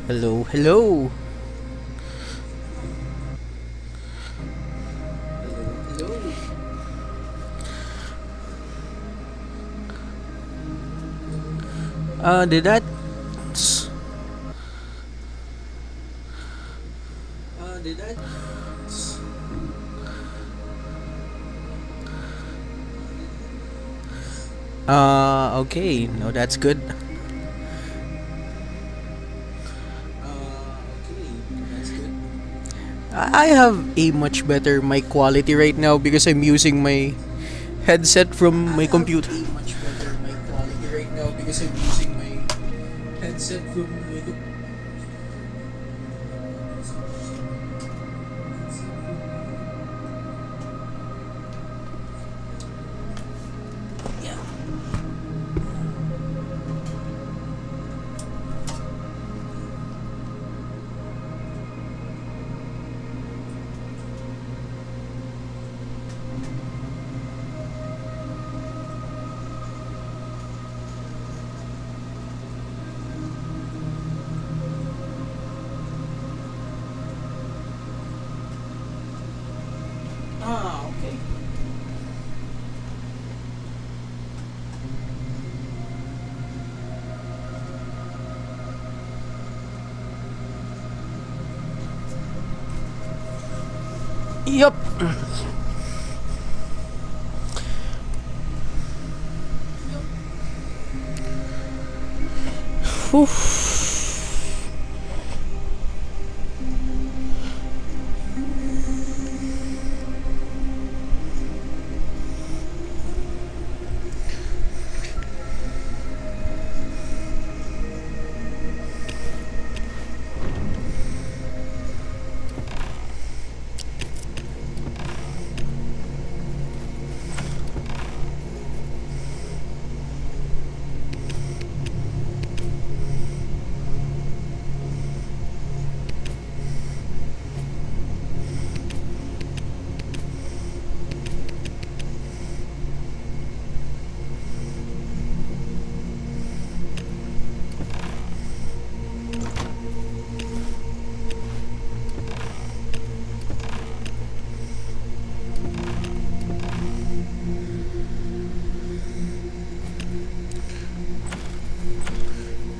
Hello, hello. Did that? Okay. No, that's good. I have a much better mic quality right now because I'm using my headset from my computer. Much better mic quality right now because I'm using my headset from my yeah. Okay. Yup. Whew.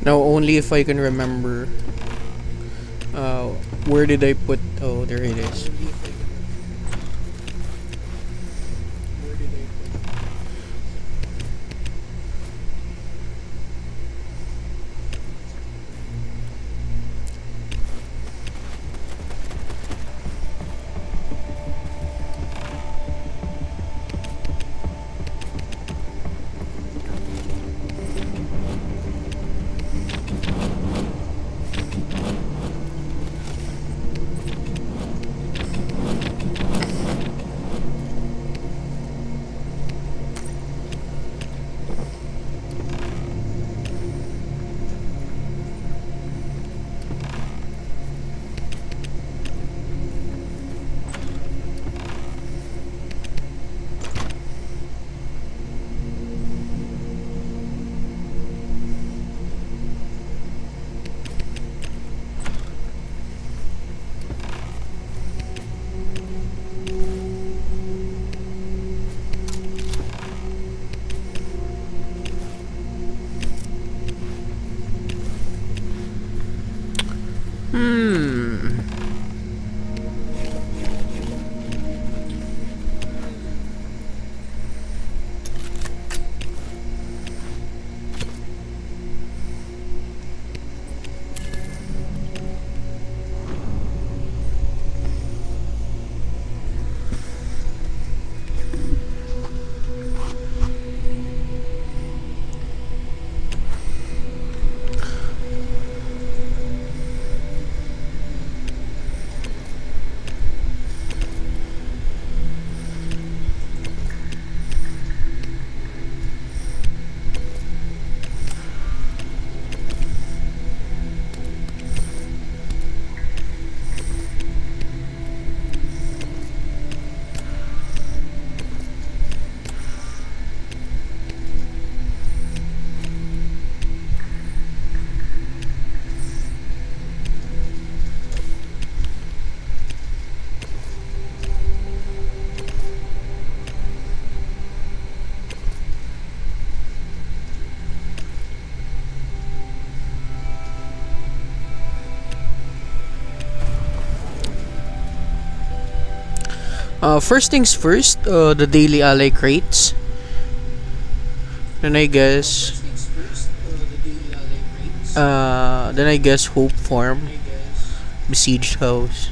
Now only if I can remember. Where did I put? Oh, there it is. Hmm. First things first, the daily ally crates. Then I guess, Hope Farm, Besieged House.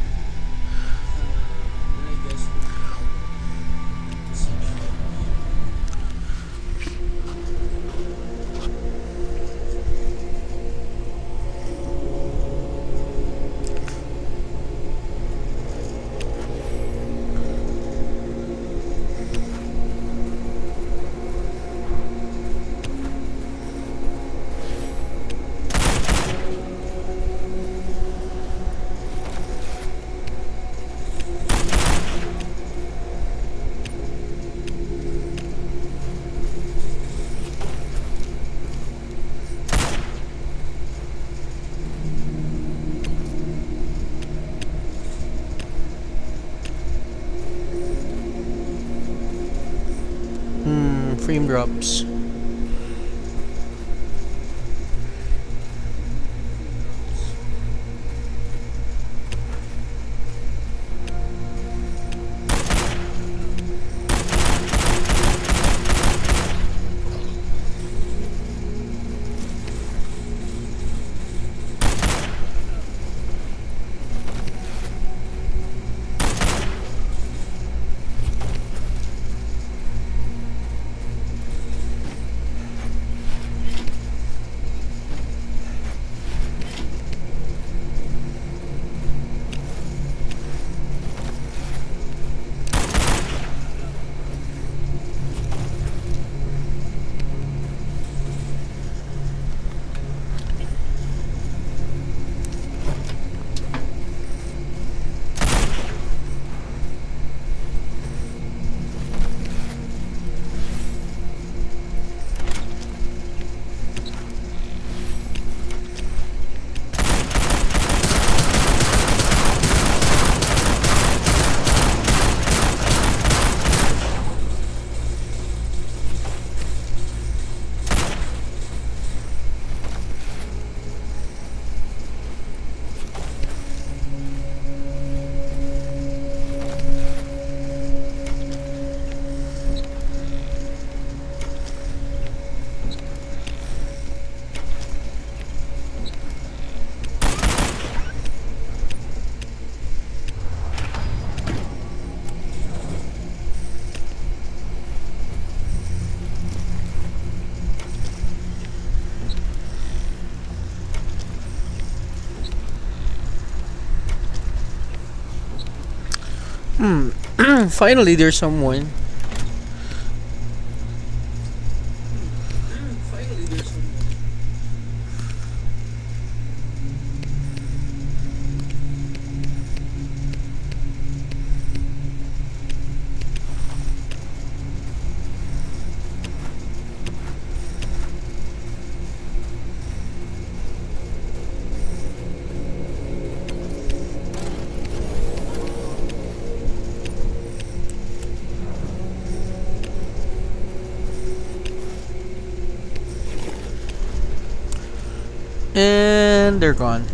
Frame drops. Finally, there's someone. And they're gone.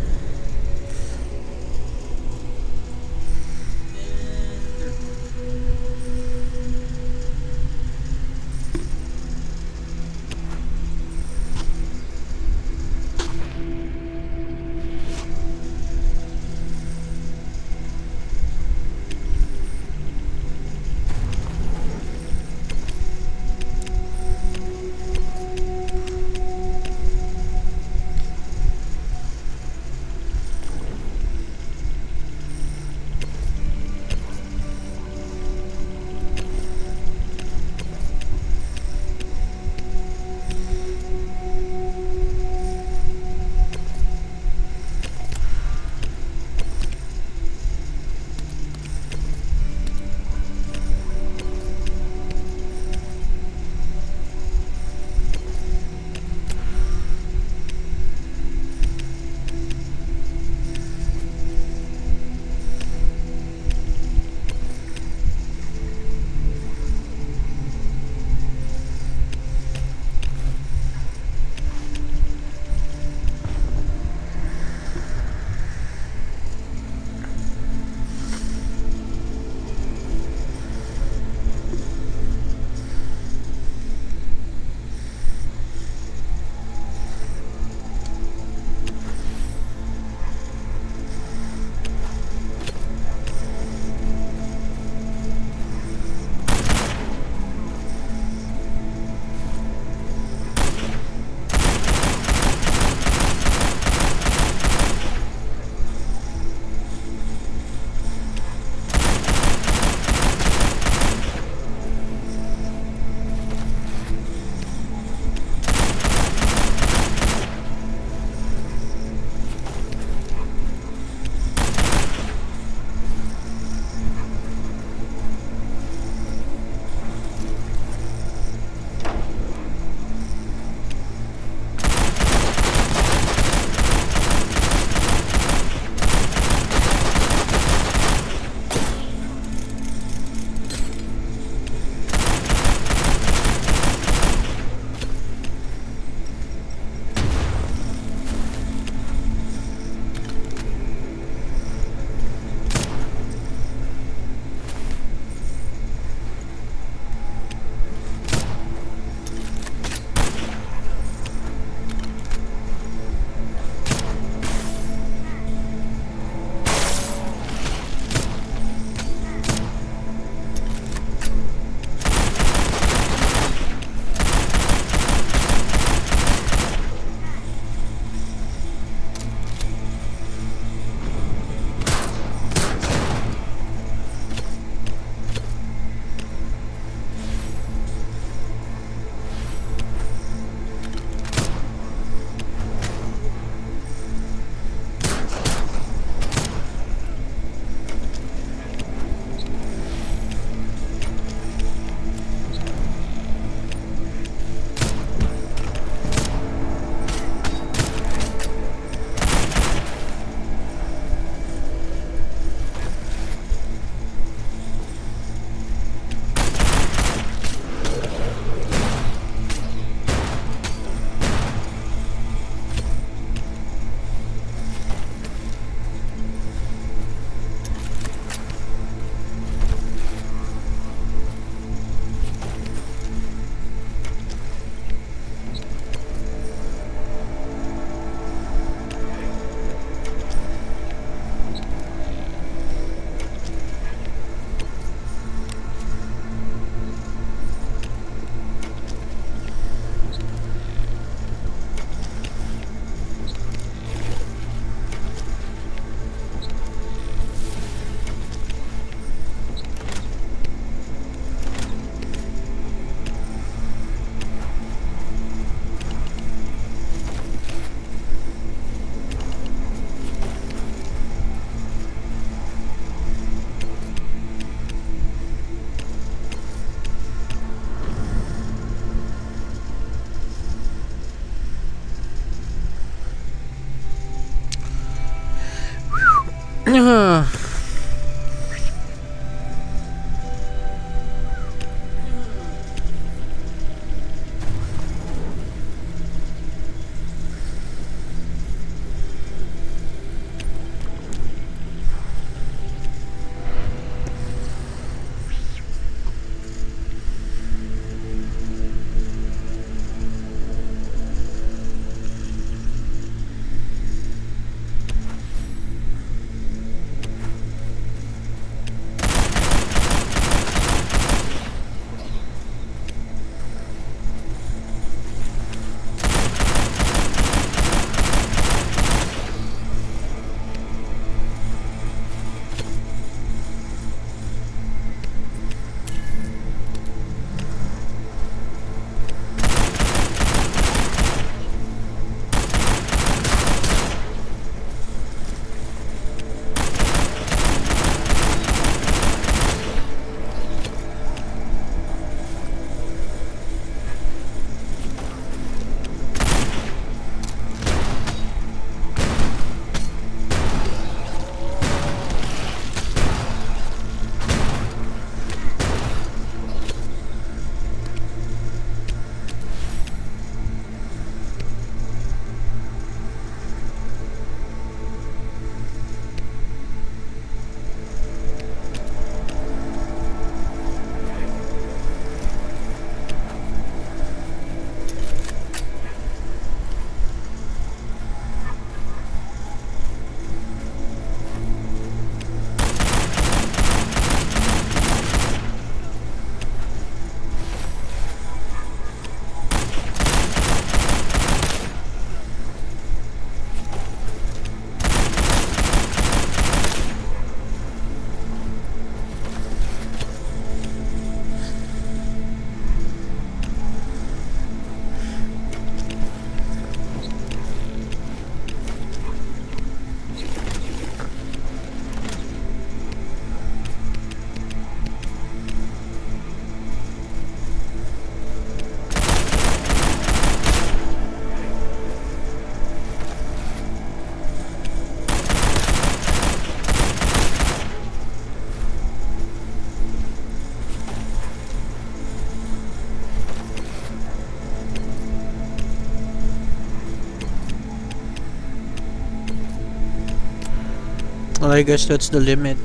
Well, I guess that's the limit.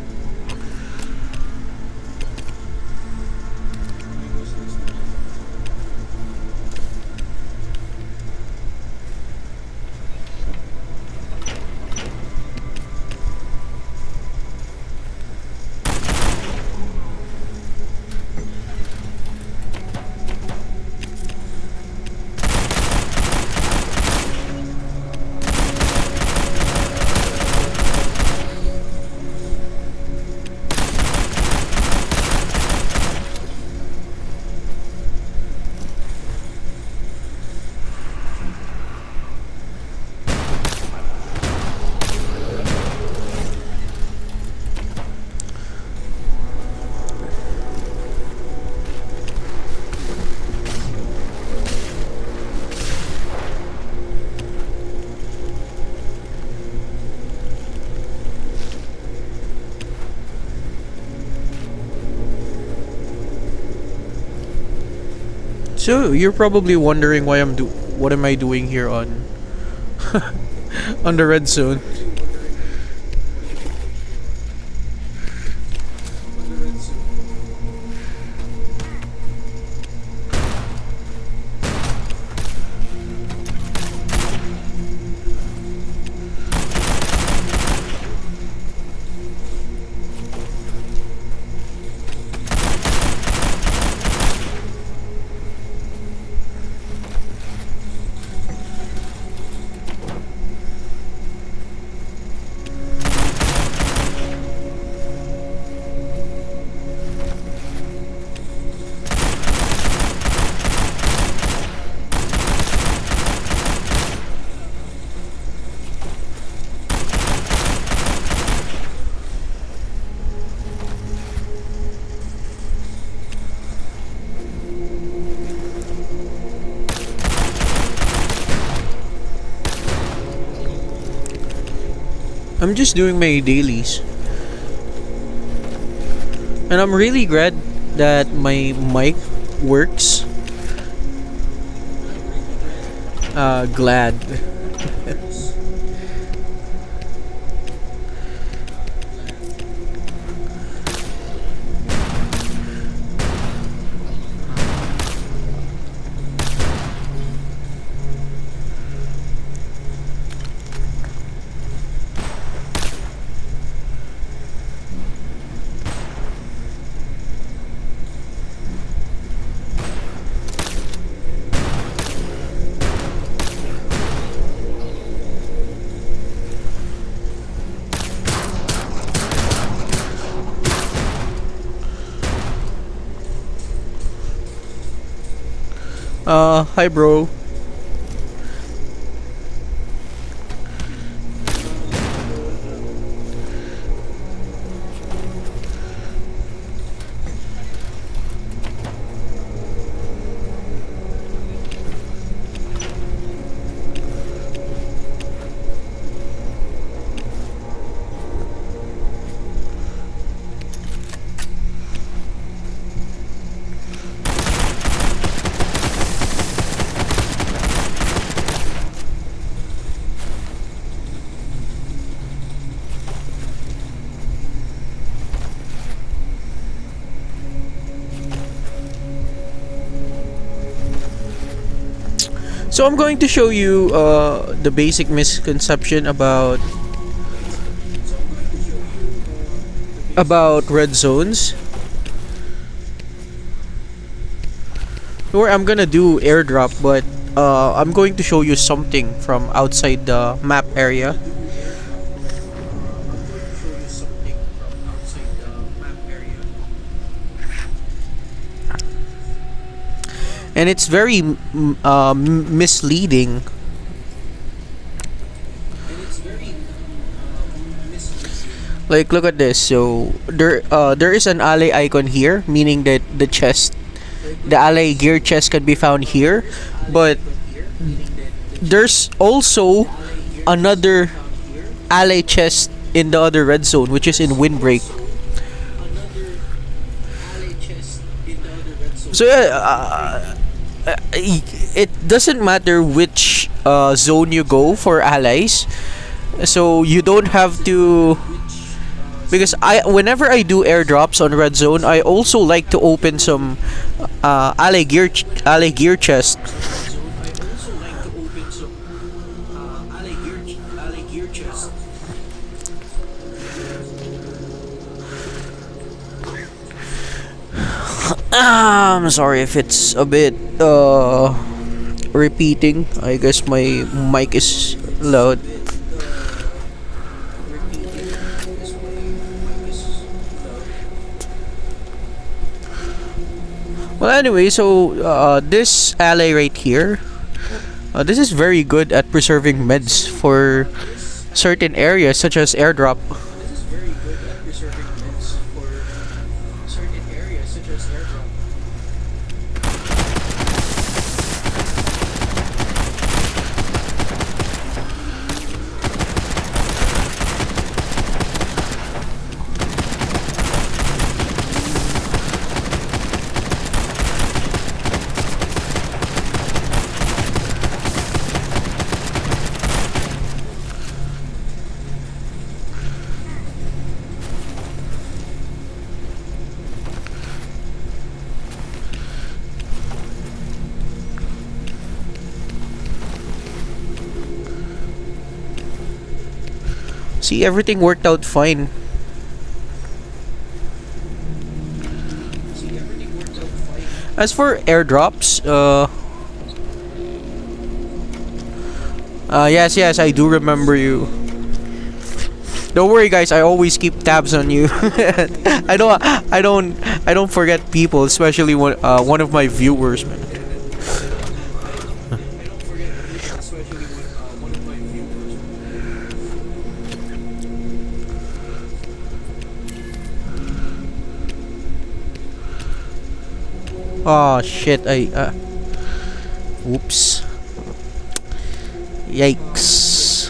So you're probably wondering why what am I doing here on on the red zone? I'm just doing my dailies. And I'm really glad that my mic works. Glad. Hi bro. So I'm going to show you the basic misconception about red zones. Where I'm gonna do airdrop, but I'm going to show you something from outside the map area. And it's very misleading. Like, look at this. So there is an ally icon here, meaning that the ally gear chest can be found here. But there's also another ally chest in the other red zone, which is in windbreak. So yeah, it doesn't matter which zone you go for allies. So you don't have to, because whenever I do airdrops on red zone, I also like to open some ally gear chest. I'm sorry if it's a bit repeating. I guess my mic is loud. Well, anyway, so this ally right here, this is very good at preserving meds for certain areas such as airdrop. See, everything worked out fine. As for airdrops, yes, I do remember you. Don't worry, guys. I always keep tabs on you. I don't forget people, especially one of my viewers, man. Oh shit, oops. Yikes.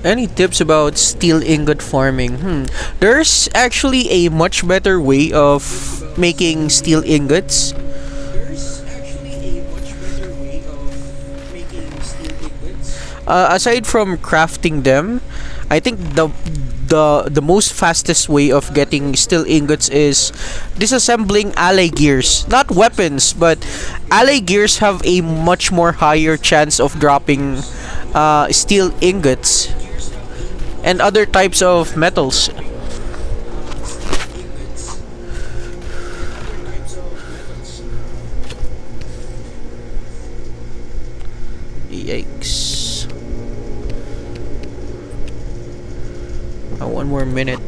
Any tips about steel ingot farming? There's actually a much better way of making steel ingots. Aside from crafting them, I think the most fastest way of getting steel ingots is disassembling ally gears. Not weapons, but ally gears have a much more higher chance of dropping steel ingots and other types of metals. Yikes. One more minute.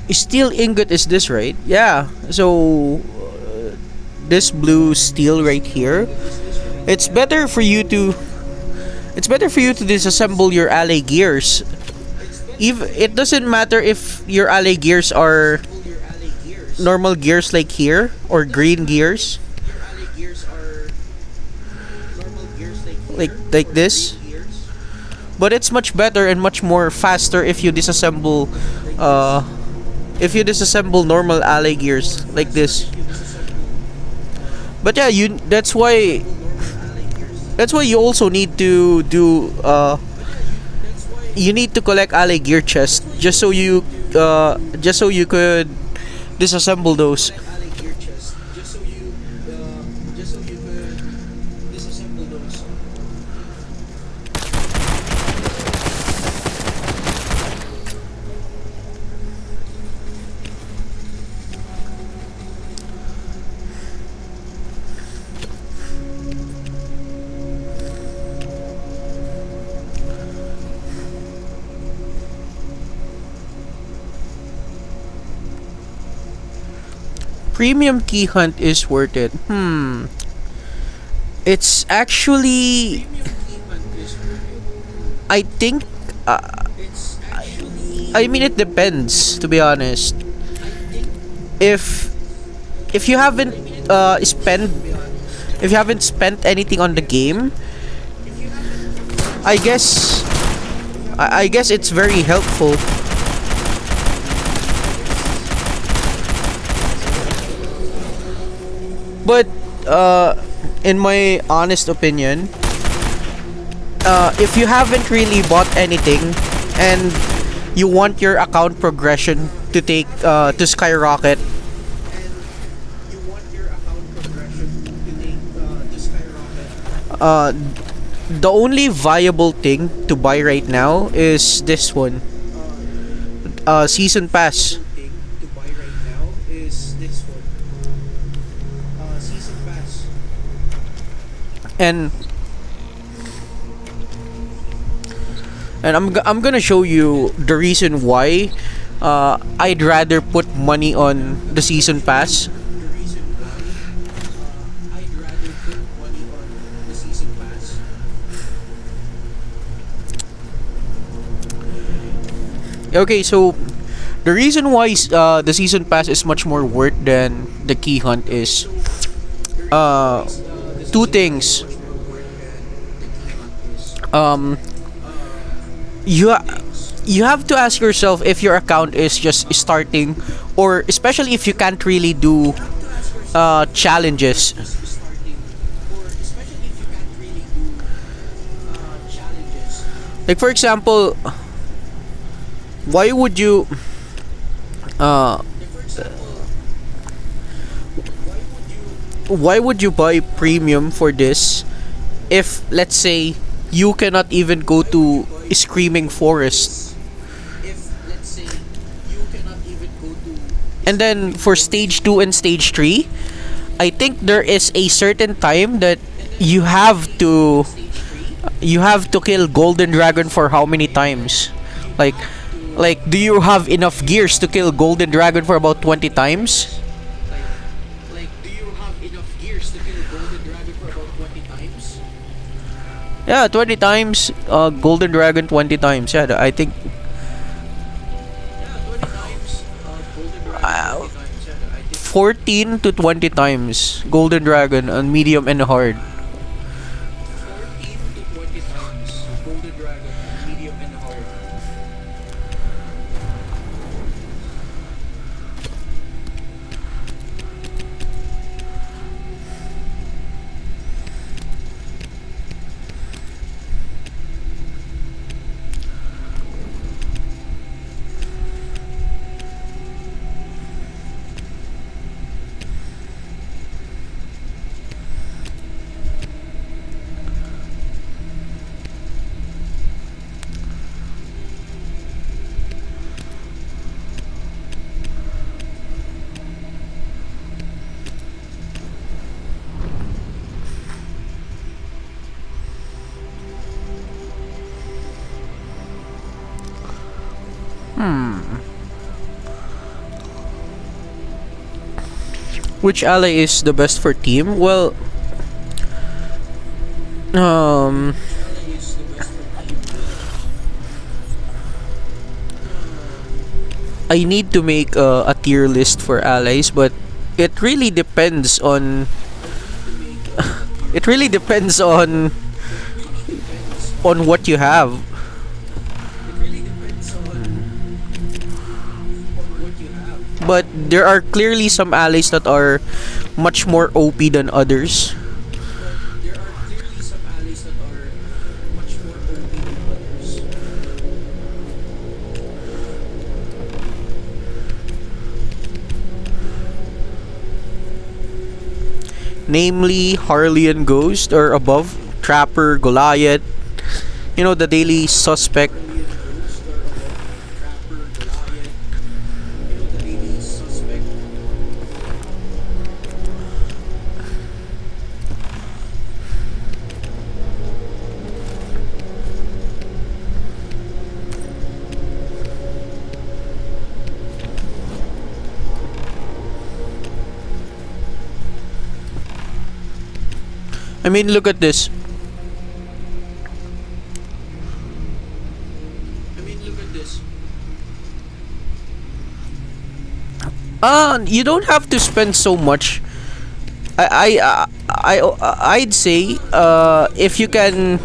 Steel ingot is this, right? Yeah. So this blue steel right here, it's better for you to disassemble your ally gears. Even it doesn't matter if your ally gears are normal gears like here or green gears, like this. But it's much better and much more faster if you disassemble normal ally gears like this. But yeah, that's why you also need to do you need to collect ally gear chest just so you could disassemble those. Premium key hunt is worth it. It's actually, I think, I mean, it depends, to be honest. If you haven't spent anything on the game, I guess it's very helpful. But in my honest opinion, if you haven't really bought anything and you want your account progression to skyrocket, the only viable thing to buy right now is this one, season pass. And I'm gonna show you the reason why I'd rather put money on the season pass. Okay, so the reason why the season pass is much more worth than the key hunt is two things. You have to ask yourself if your account is just starting, or especially if you can't really do challenges. Like for example, why would you buy premium for this if, let's say, you cannot even go to Screaming Forest? And then for stage 2 and stage 3, I think there is a certain time that you have to kill Golden Dragon for how many times? Like do you have enough gears to kill Golden Dragon for about 20 times? Yeah, 20 times. Golden Dragon 20 times. Yeah, I think. 14 to 20 times Golden Dragon on medium and hard. Which ally is the best for team? Well, um, I need to make a tier list for allies, but it really depends on it really depends on what you have. But there are clearly some allies that are much more OP than others. Namely, Harley and Ghost or above, Trapper, Goliath, you know, the daily suspect. I mean, look at this. You don't have to spend so much. I'd say if you can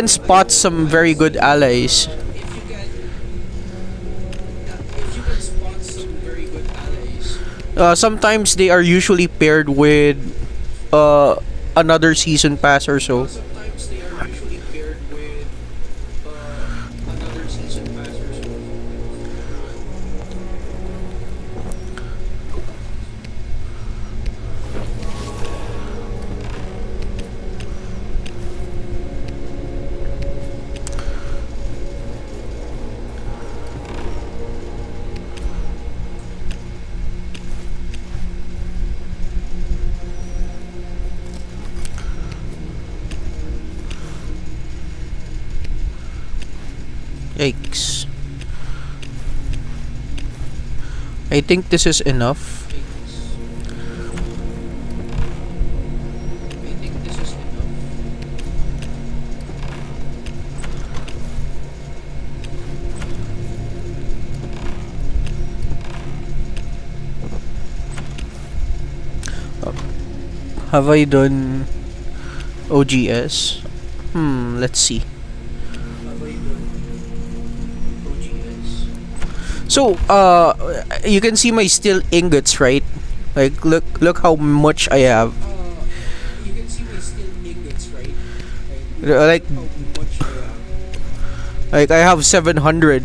spot some very good allies. Sometimes they are usually paired with another season pass or so. Yikes. I think this is enough. Have I done OGS? Let's see. So, you can see my steel ingots, right? Like, look how much I have. You can see my steel ingots, right? Like I have 700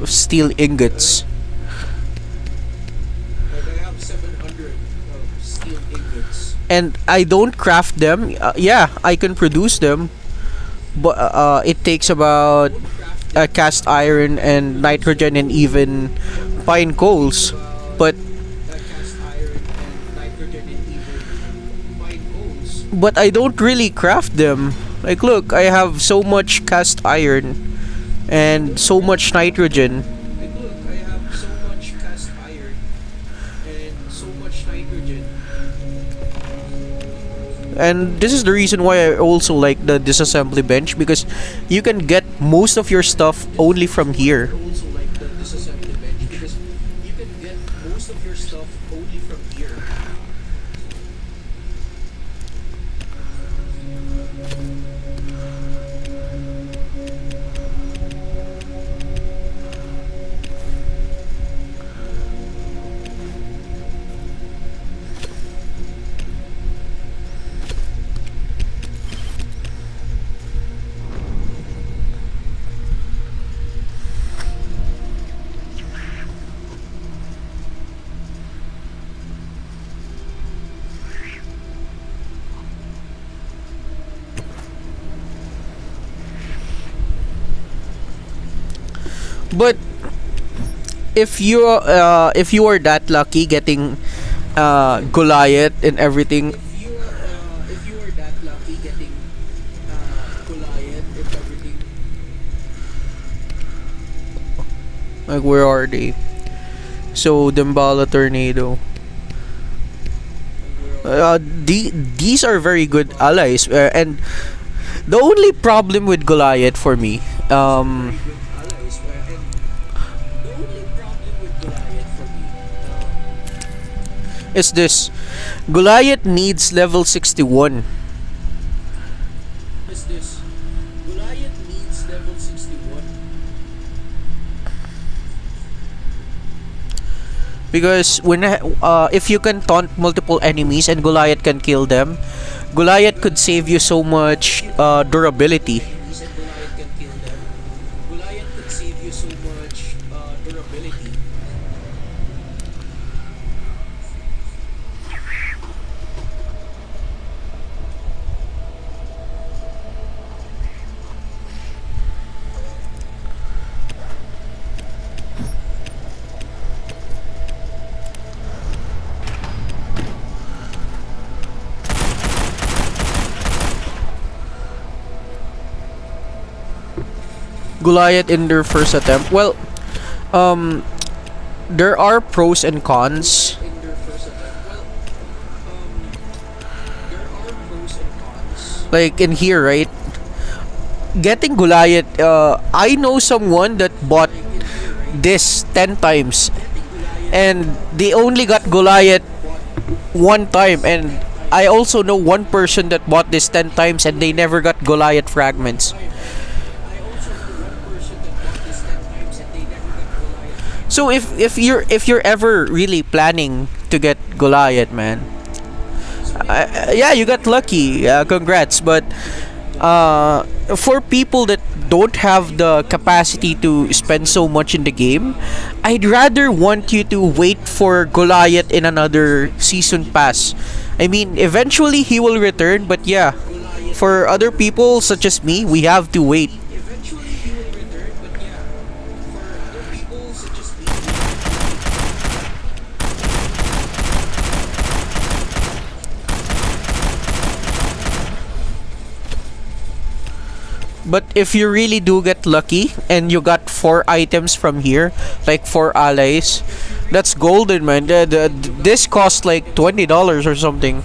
steel ingots. And I don't craft them. Yeah, I can produce them, but it takes about cast iron and nitrogen and even pine coals. But I don't really craft them. Like, look, I have so much cast iron and so much nitrogen. And this is the reason why I also like the disassembly bench, because you can get most of your stuff only from here. But if you are that lucky getting Goliath and everything, if you are that lucky getting Goliath and everything, like where are they? So Dembala Tornado. These are very good allies, and the only problem with Goliath for me, is this: Goliath needs level 61. Is this Goliath needs level 61? Because if you can taunt multiple enemies and Goliath can kill them, Goliath could save you so much durability. Goliath in their first attempt. Well, there are pros and cons. Like in here, right? Getting Goliath, I know someone that bought this 10 times and they only got Goliath one time, and I also know one person that bought this 10 times and they never got Goliath fragments. So if you're ever really planning to get Goliath, man, yeah, you got lucky. Congrats. But for people that don't have the capacity to spend so much in the game, I'd rather want you to wait for Goliath in another season pass. I mean, eventually he will return, but yeah, for other people such as me, we have to wait. But if you really do get lucky and you got 4 items from here, like 4 allies, that's golden, man. This costs like $20 or something.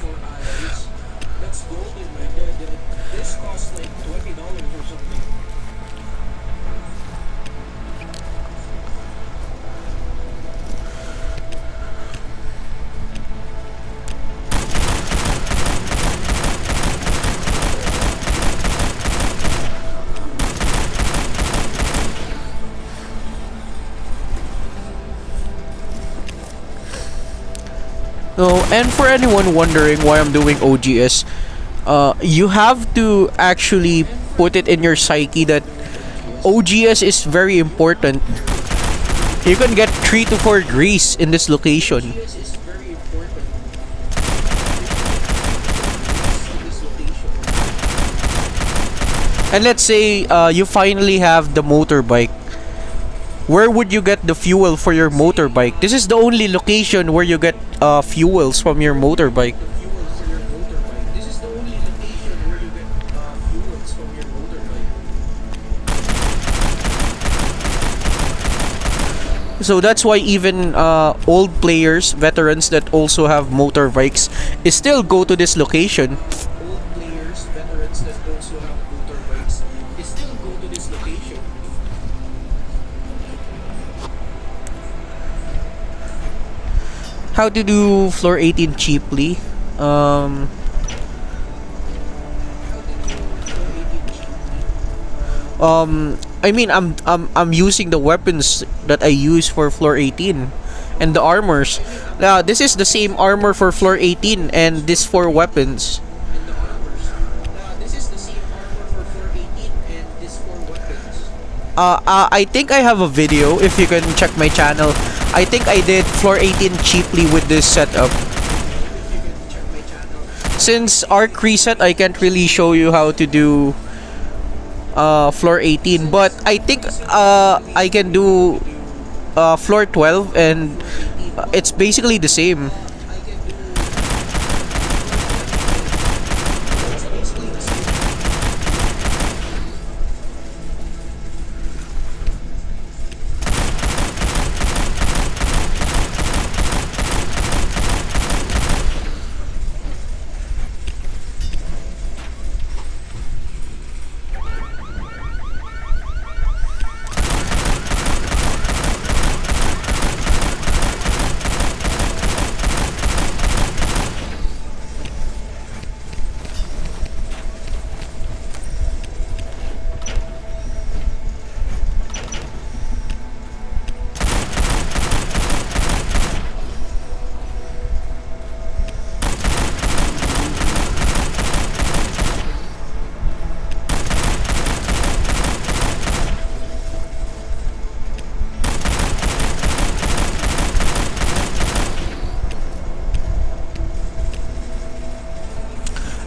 No, and for anyone wondering why I'm doing OGS, you have to actually put it in your psyche that OGS is very important. You can get 3 to 4 grease in this location. And let's say you finally have the motorbike. Where would you get the fuel for your motorbike? This is the only location where you get fuels from your motorbike. So that's why even old players, veterans that also have motorbikes, still go to this location. How to do floor 18 cheaply? I mean, I'm using the weapons that I use for floor 18 and the armors. Now, this is the same armor for floor 18 and this 4 weapons. I think I have a video, if you can check my channel. I think I did floor 18 cheaply with this setup. Since Arc Reset, I can't really show you how to do floor 18, but I think I can do floor 12, and it's basically the same.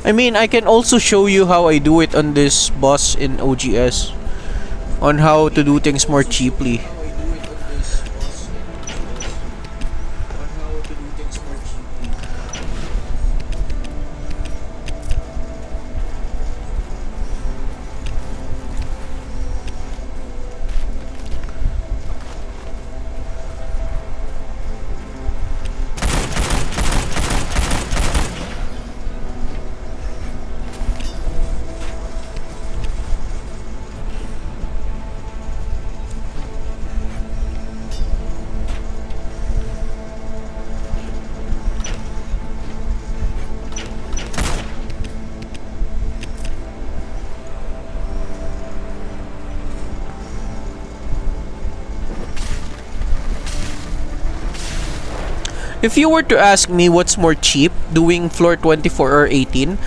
I mean, I can also show you how I do it on this boss in OGS, on how to do things more cheaply. If you were to ask me what's more cheap, doing floor 24 or 18,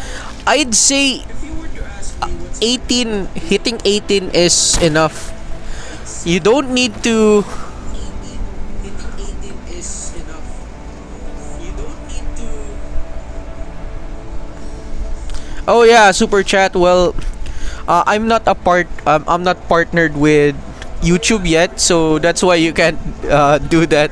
I'd say 18, hitting 18 is enough. You don't need to. Oh yeah, super chat. Well, I'm not partnered with YouTube yet, so that's why you can't do that.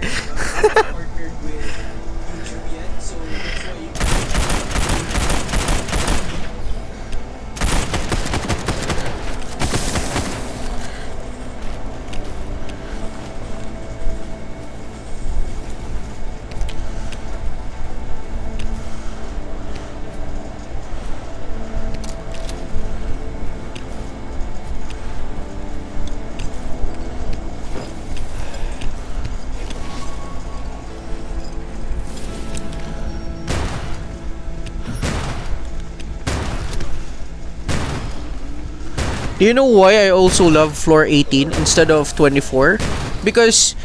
Do you know why I also love floor 18 instead of 24? Because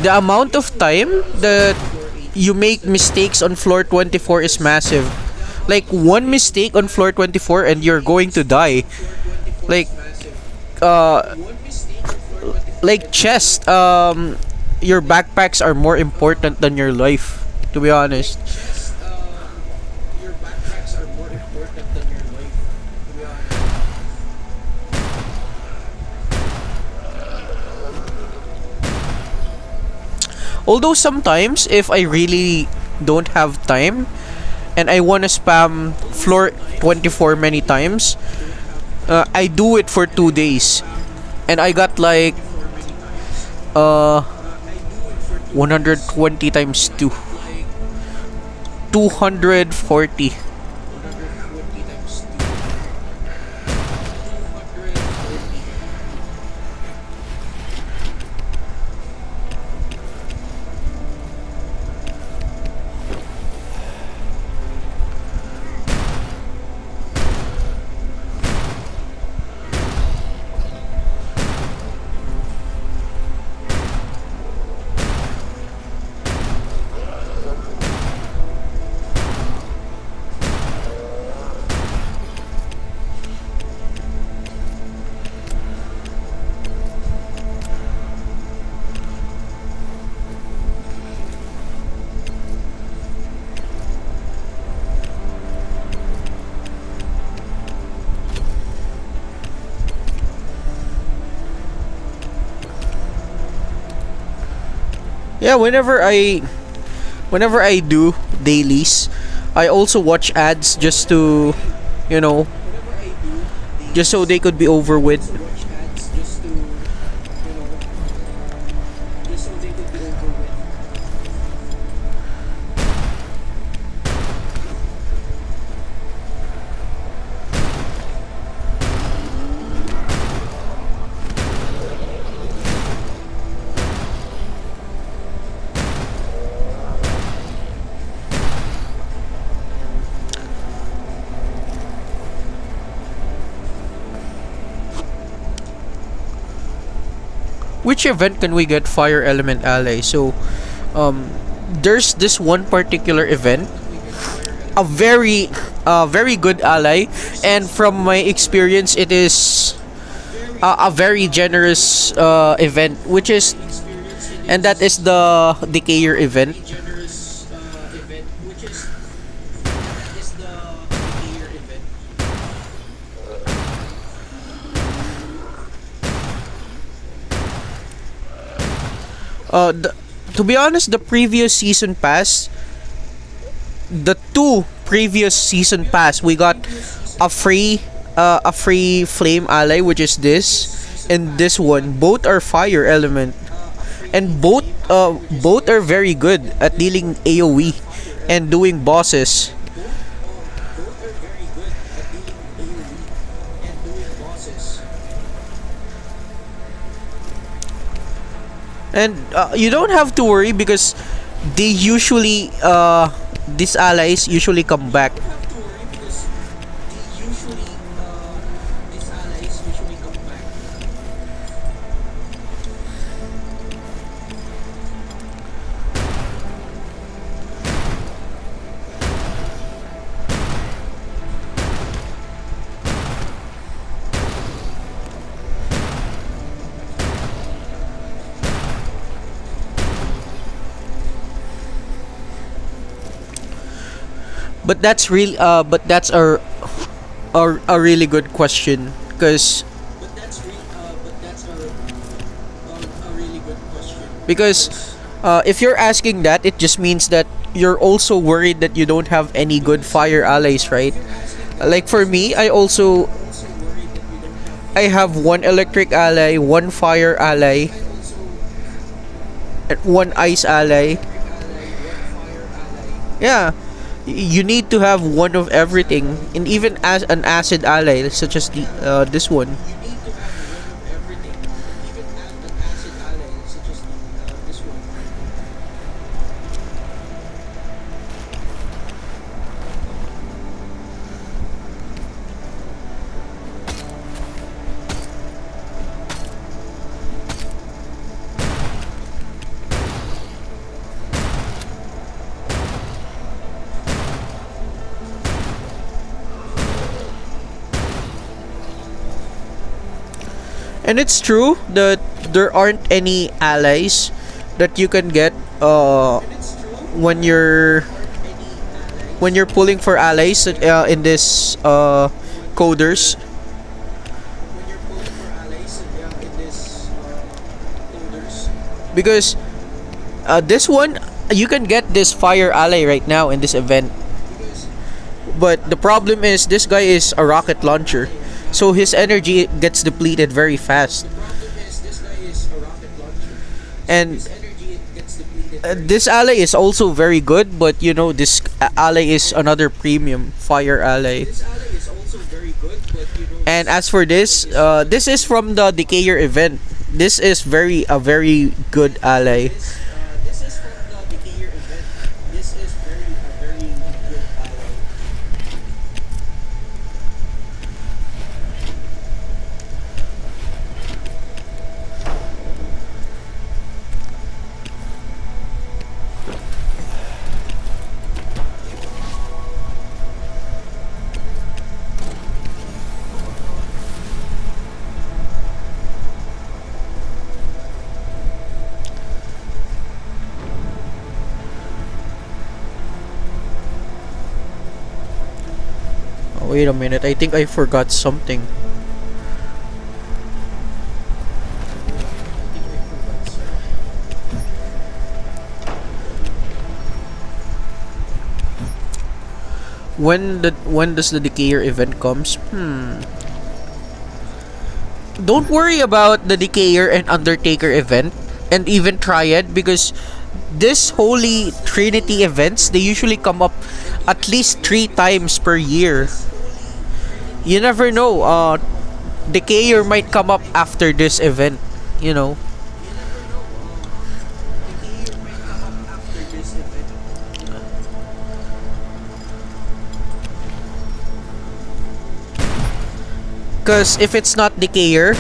the amount of time that you make mistakes on floor 24 is massive. Like one mistake on floor 24 and you're going to die. Like uh like chest, your backpacks are more important than your life, to be honest. Although sometimes if I really don't have time and I want to spam floor 24 many times, I do it for 2 days and I got like uh 120 times 2, 240. Yeah, whenever I do dailies, I also watch ads just to, you know, just so they could be over with. Which event can we get fire element ally? So, um, there's this one particular event, a very good ally, and from my experience, it is a very generous event, which is, and that is the Decayer event. To be honest, the previous season pass, the two previous season pass, we got a free flame ally, which is this, and this one. Both are fire element, and both are very good at dealing AOE and doing bosses. And you don't have to worry because they usually these allies usually come back. But that's real. But that's a really good question because if you're asking that, it just means that you're also worried that you don't have any good fire allies, right? Like for me, I have one electric ally, one fire ally, and one ice ally. Yeah, you need to have one of everything, and even as an acid ally, such as this one. And it's true that there aren't any allies that you can get when you're pulling for allies in this coders, because this one you can get this fire ally right now in this event, but the problem is this guy is a rocket launcher, so his energy gets depleted very fast. And this ally is also very good, but you know, this ally is another premium fire ally. And as for this, this is from the Decayer event. This is a very good ally. Oh, wait a minute, I think I forgot something. when does the Decayer event comes? Don't worry about the Decayer and Undertaker event and even Triad, because this Holy Trinity events, they usually come up at least 3 times per year. You never know. Decayer might come up after this event. You know. Because if it's not Decayer,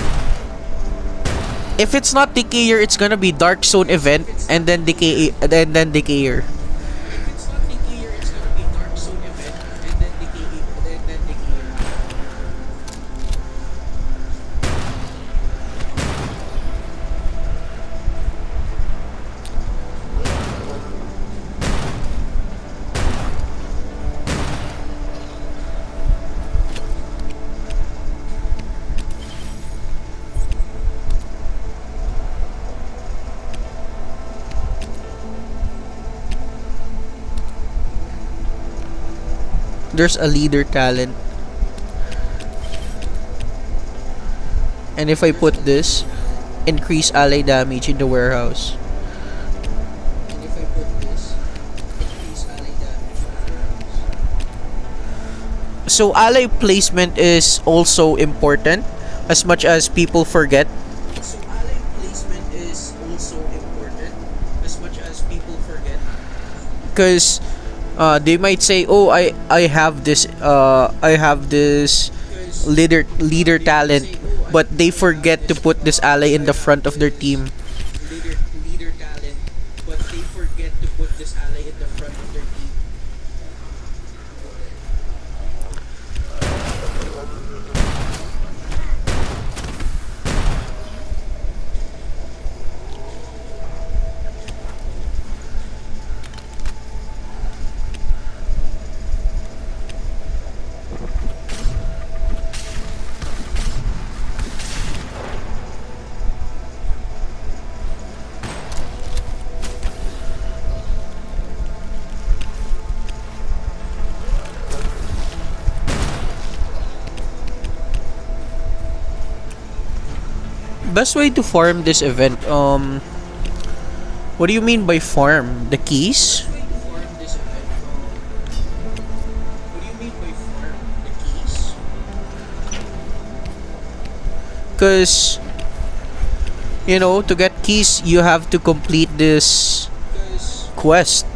it's gonna be Dark Zone event and then Decayer. There's a leader talent. And if I put this, increase ally damage in the warehouse. So ally placement is also important, as much as people forget. Because they might say, "Oh, I have this leader talent," but they forget to put this ally in the front of their team. Best way to farm this event. What do you mean by farm? The keys? Because, to get keys, you have to complete this quest.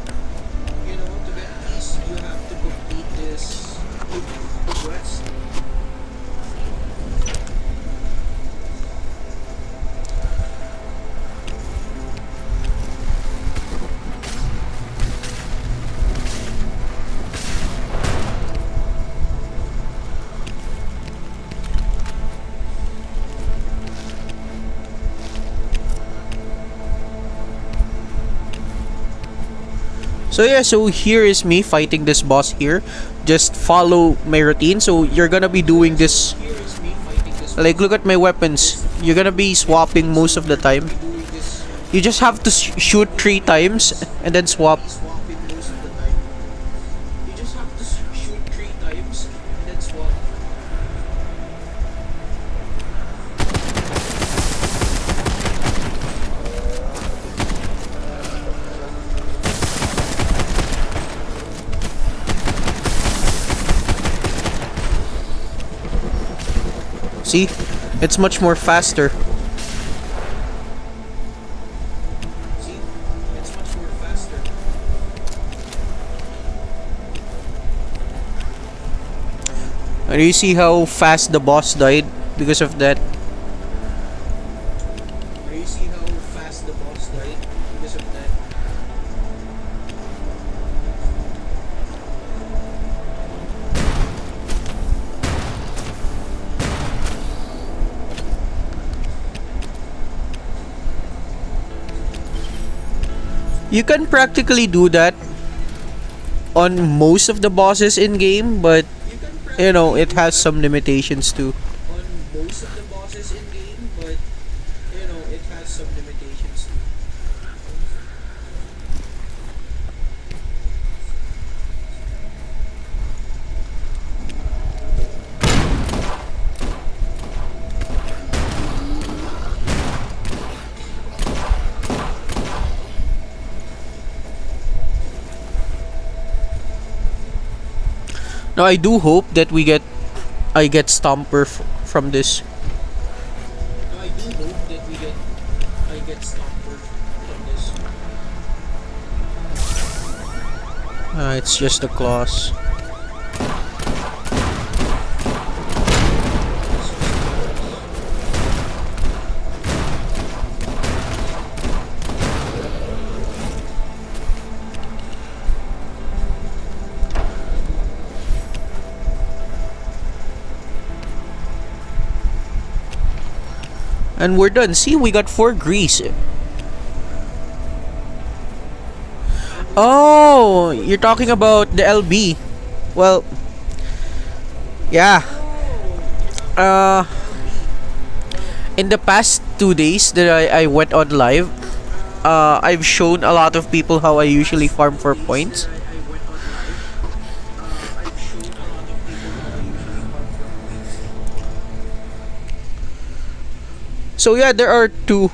So yeah, so here is me fighting this boss here. Just follow my routine. So you're gonna be doing this. Like, look at my weapons. You're gonna be swapping most of the time. You just have to shoot 3 times and then swap. See? It's much more faster. And you see how fast the boss died because of that? You can practically do that on most of the bosses in game, but it has some limitations too. Now I do hope that I get Stomper from this. I do hope that I get Stomper from this. It's just a claws. And we're done. See, we got 4 grease. Oh, you're talking about the LB. Well, yeah. In the past 2 days that I went on live, I've shown a lot of people how I usually farm for points. So yeah, there are two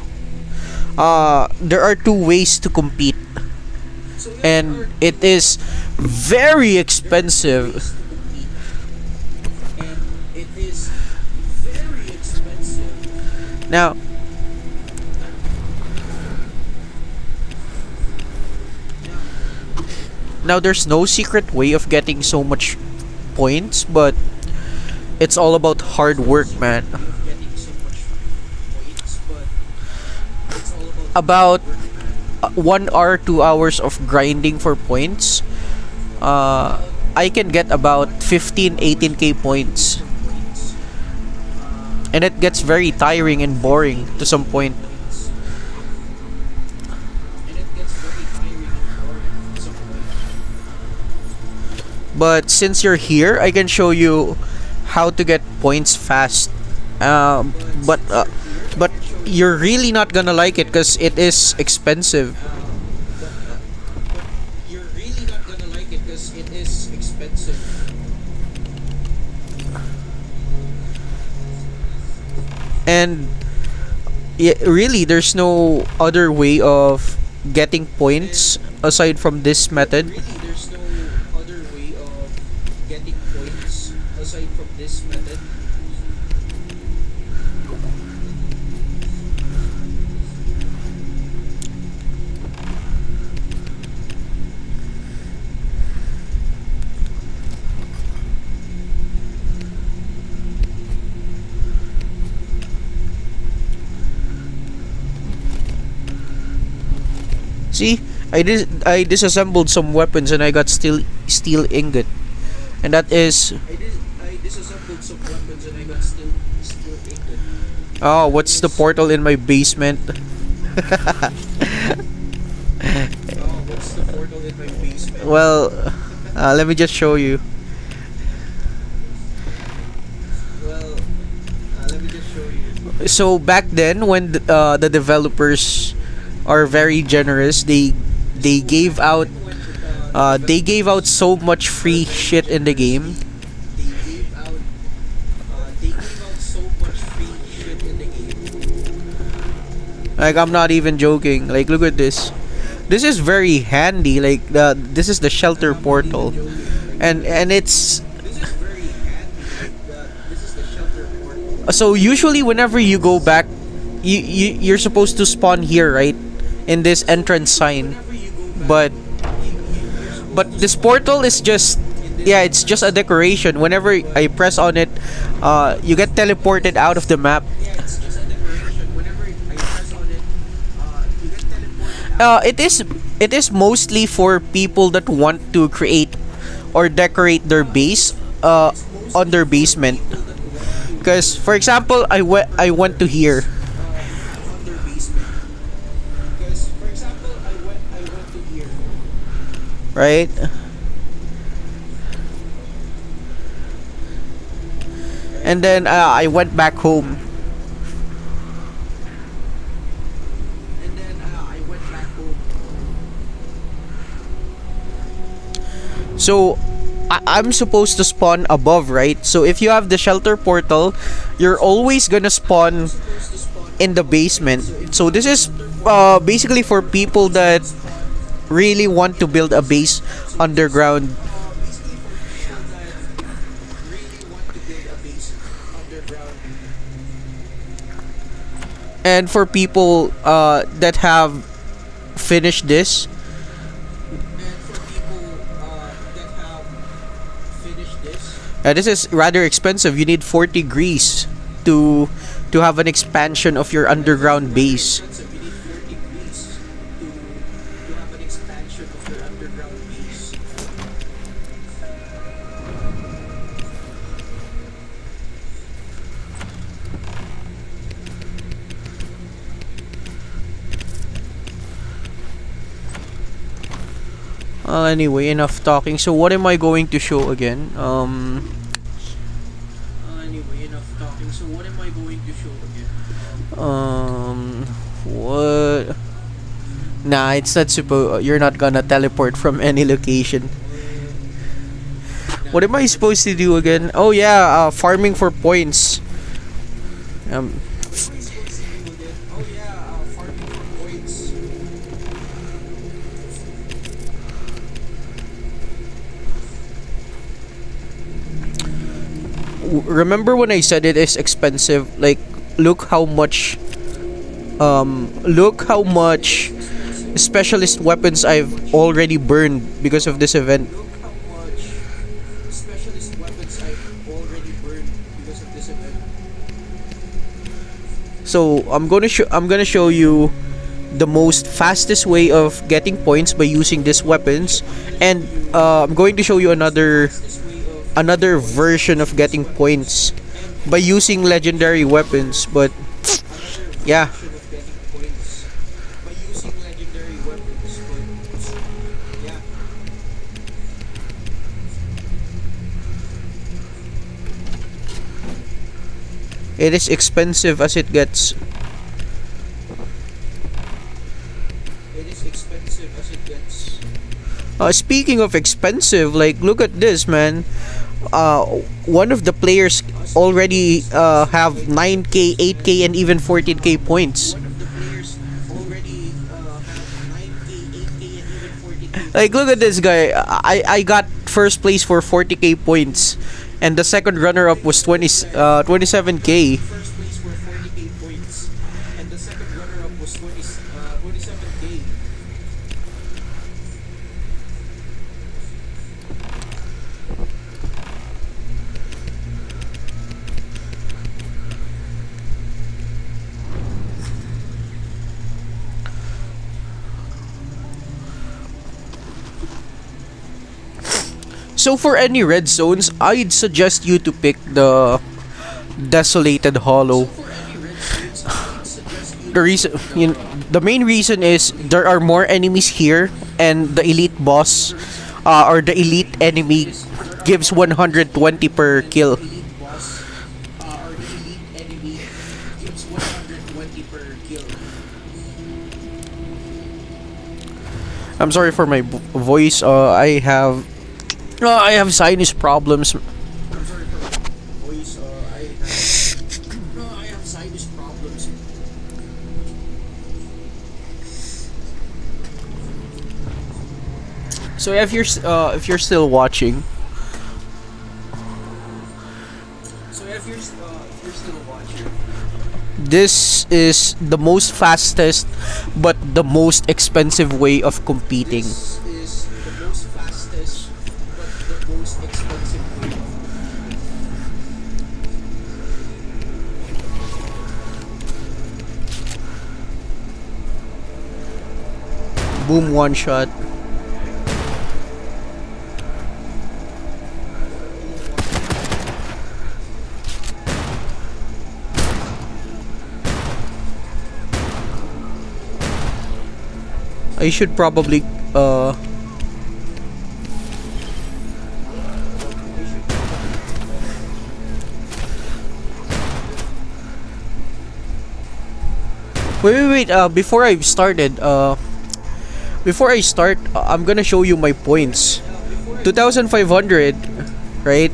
ways to compete, and it is very expensive. Now, there's no secret way of getting so much points, but it's all about hard work, man. About 1 hour, 2 hours of grinding for points, I can get about 18k points, and it gets very tiring and boring to some point. But since you're here, I can show you how to get points fast. But you're really not gonna like it because it is expensive. And yeah, really, there's no other way of getting points aside from this method. See, I disassembled some weapons and I got steel ingot, and that is. I disassembled some weapons and I got steel ingot. Oh, what's the portal in my basement? Well, let me just show you. So back then, when the developers are very generous, they gave out so much free shit in the game. Like, I'm not even joking. Like, look at this. This is very handy. Like, this is the shelter portal, and it's. So usually whenever you go back, you're supposed to spawn here, right? In this entrance sign. But this portal is just, yeah, it's just a decoration. Whenever I press on it, you get teleported out of the map. It is mostly for people that want to create or decorate their base on their basement. Because, for example, I went to here. Right? And then I went back home. So I'm supposed to spawn above, right? So if you have the shelter portal, you're always gonna spawn in the basement. So this is basically for people that really want to build a base underground. And for people that have finished this, this is rather expensive. You need 40 grease to have an expansion of your underground base. Anyway, enough talking. So what am I going to show again? What? Nah, it's not you're not gonna teleport from any location. What am I supposed to do again? Oh yeah, farming for points. Um, Remember when I said it is expensive? Like, look how much specialist weapons I've already burned because of this event. So I'm gonna show you the most fastest way of getting points by using these weapons, and I'm going to show you another version of getting points by using legendary weapons. But yeah, it is expensive as it gets. Speaking of expensive, like, look at this, man. One of the players already have 9k, 8k, and even 14k points. Like, look at this guy. I got first place for 40k points, and the second runner up was 27k. So for any red zones, I'd suggest you to pick the Desolated Hollow. The main reason is there are more enemies here, and the elite boss, or the elite enemy, gives 120 per kill. I'm sorry for my voice. I have sinus problems. So if you're still watching, this is the most fastest but the most expensive way of competing. Boom, one shot. I should probably wait, before I start, I'm gonna show you my points. 2,500, right?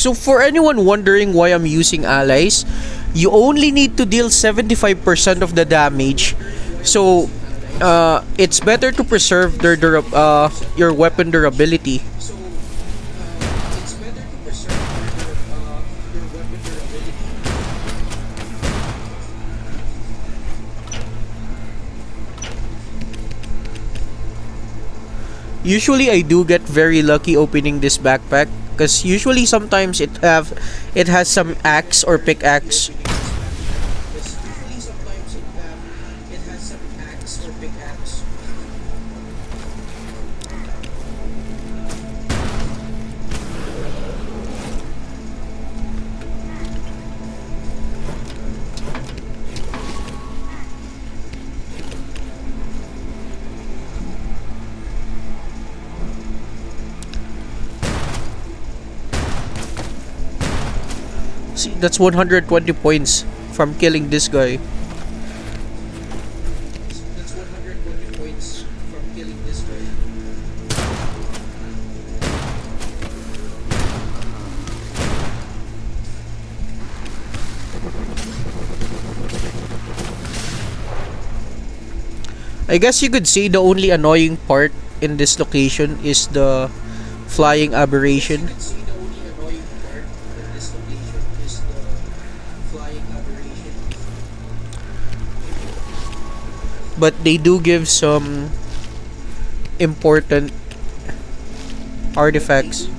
So for anyone wondering why I'm using allies, you only need to deal 75% of the damage. So it's better to preserve your weapon durability. Usually I do get very lucky opening this backpack because usually sometimes it has some axe or pickaxe. See, that's 120 points from killing this guy. That's 120 points from killing this guy. I guess you could say the only annoying part in this location is the flying aberration. But they do give some important artifacts.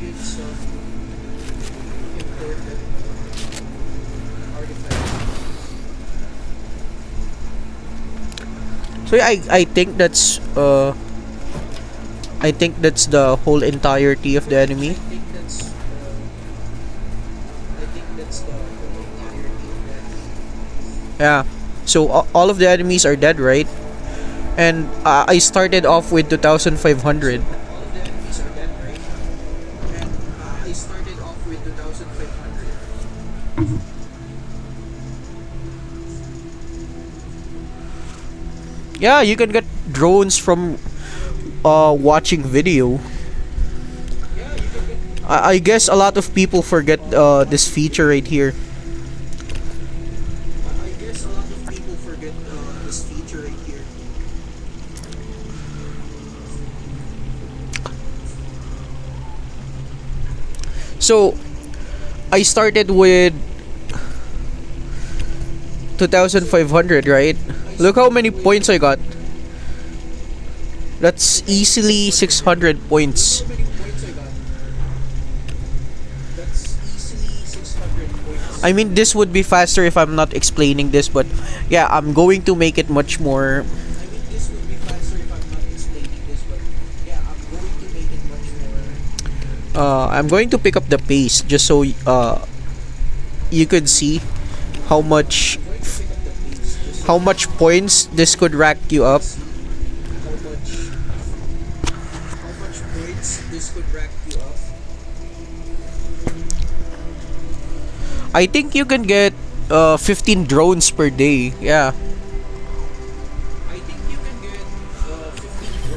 So yeah, I think that's the whole entirety of the enemy. Yeah. So all of the enemies are dead, right? And I started off with 2,500. Yeah, you can get drones from watching video. I guess a lot of people forget this feature right here. So, I started with 2,500, right? Look how many points I got. That's easily 600 points. I mean, this would be faster if I'm not explaining this, but yeah, I'm going to make it much more. I'm going to pick up the pace just so you could see how much points this could rack you up. I think you can get 15 drones per day. Yeah. I think you can get 15 drones per day. Yeah.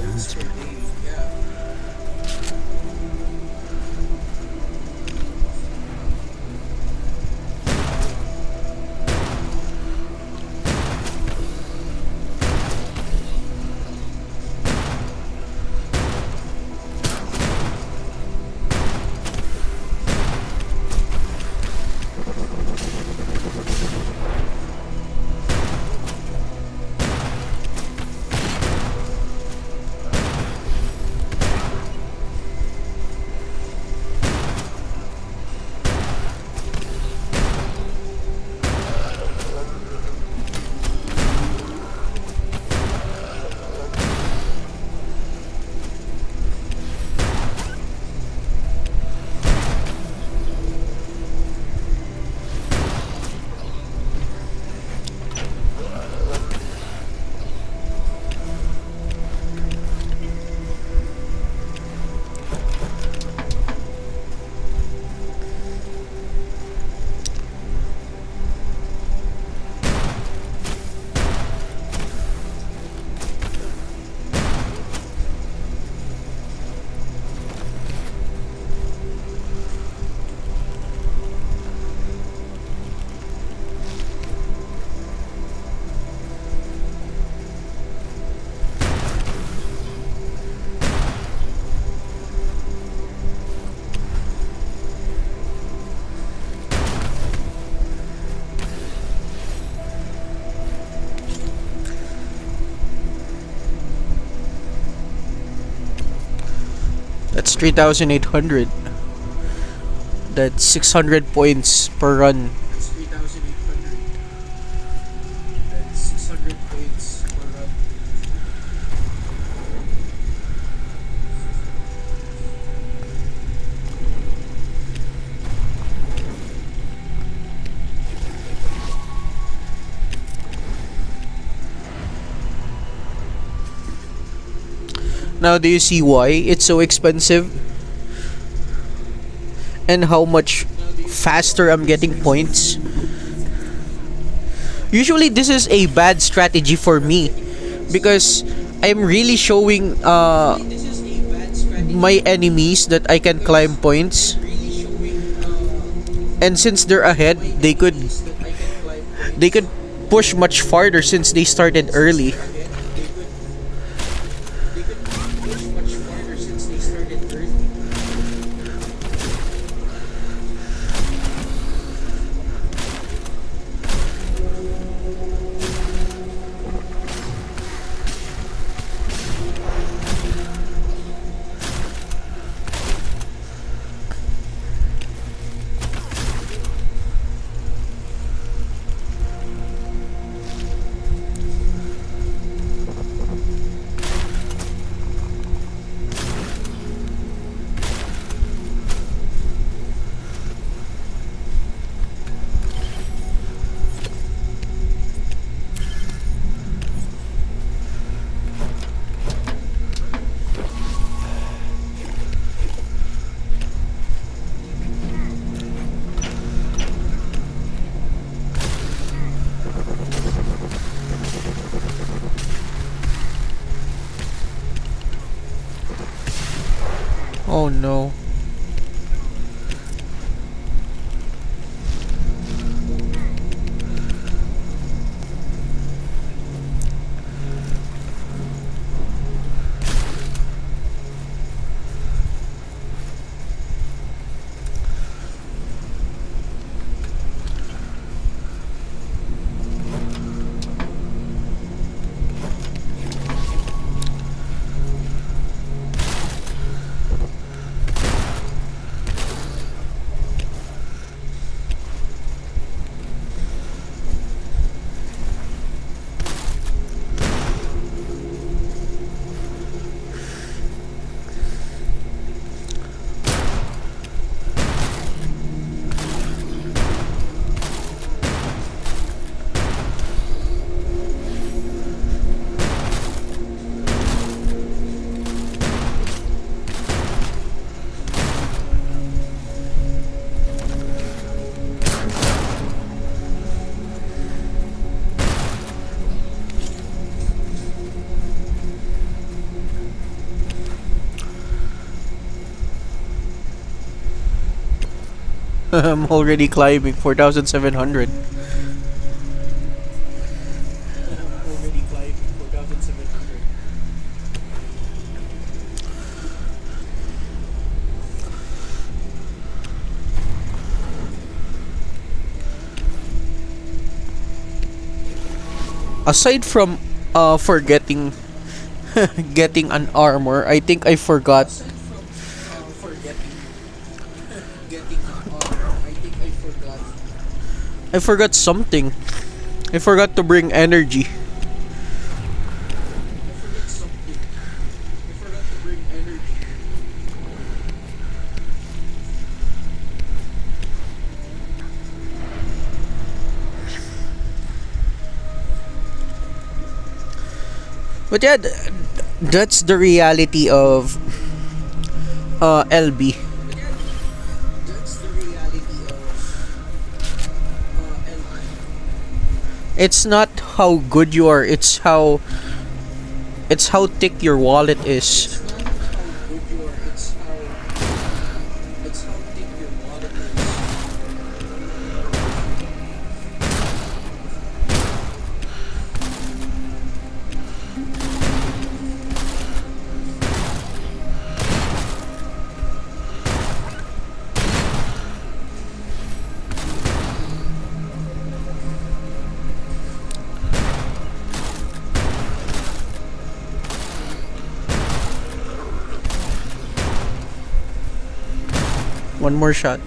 That's 3,800. That's 600 points per run. That's 3,800. That's 600 points per run. Now, do you see why it's so expensive? And how much faster I'm getting points? Usually, this is a bad strategy for me because I'm really showing my enemies that I can climb points. And since they're ahead, they could push much farther since they started early. Oh no. I'm already climbing 4,700. Aside from forgetting getting an armor, I think I forgot. I forgot something. I forgot to bring energy. But yeah, that's the reality of LB. It's not how good you are, it's how thick your wallet is. One more shot.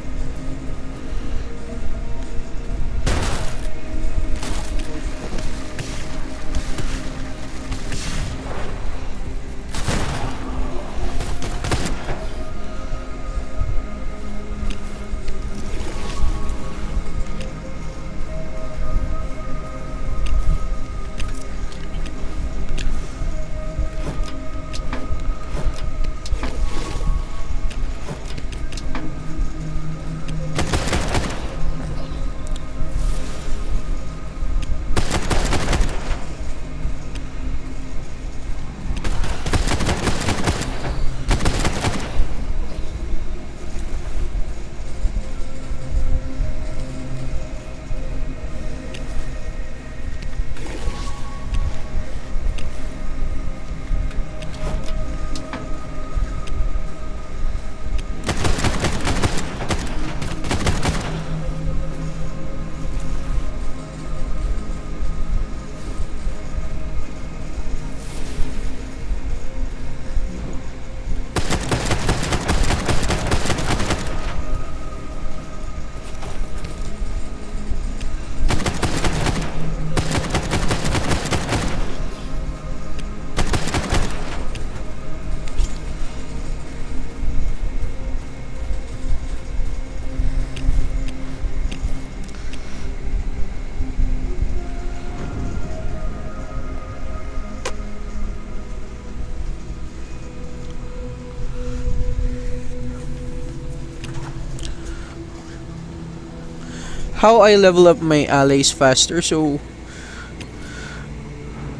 How I level up my allies faster? So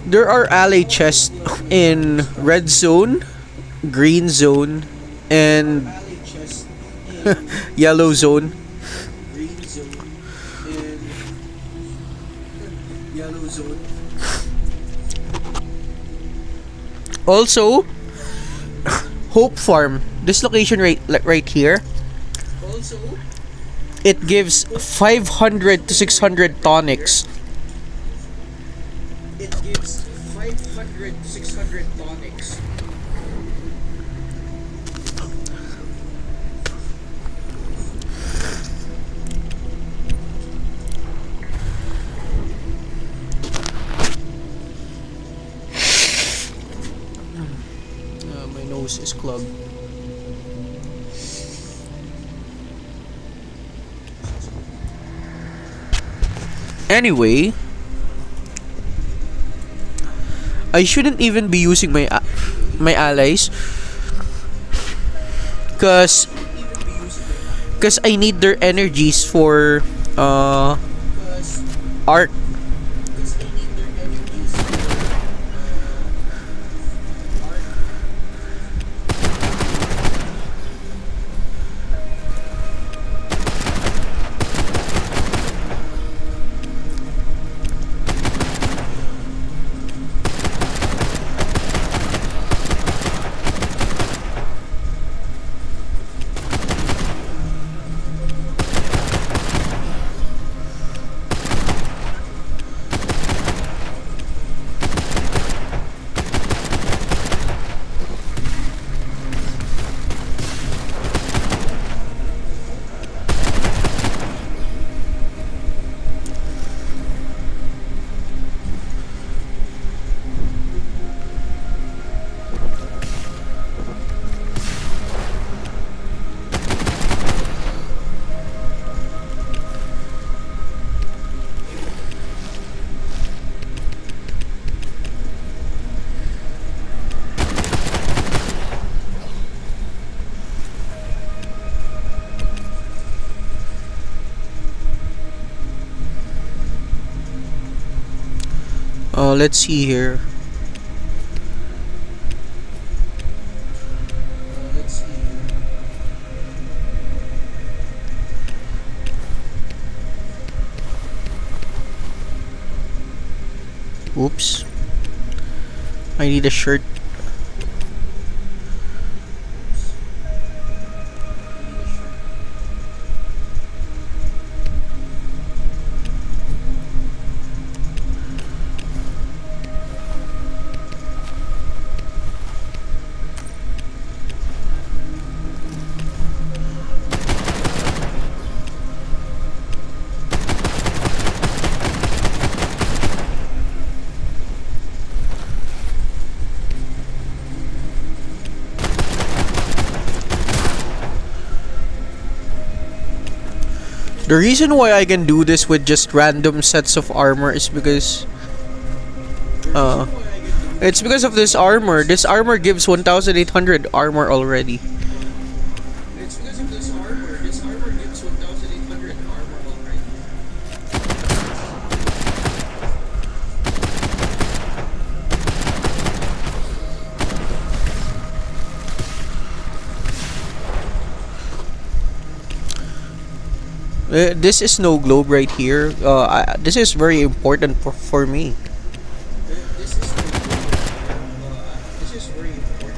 there are ally chests in red zone, green zone, and yellow zone. Also, Hope Farm. This location right here. It gives 500 to 600 tonics. It gives 500 to 600 tonics. My nose is clogged. Anyway, I shouldn't even be using my allies, cause I need their energies for arc. Let's see here. Oops. I need a shirt. The reason why I can do this with just random sets of armor is because uh it's because of this armor. This armor gives 1800 armor already. It's because of this armor. This armor gives 1800 armor already. This is snow globe right here. This is very important for me. This is snow globe right here. This is very important.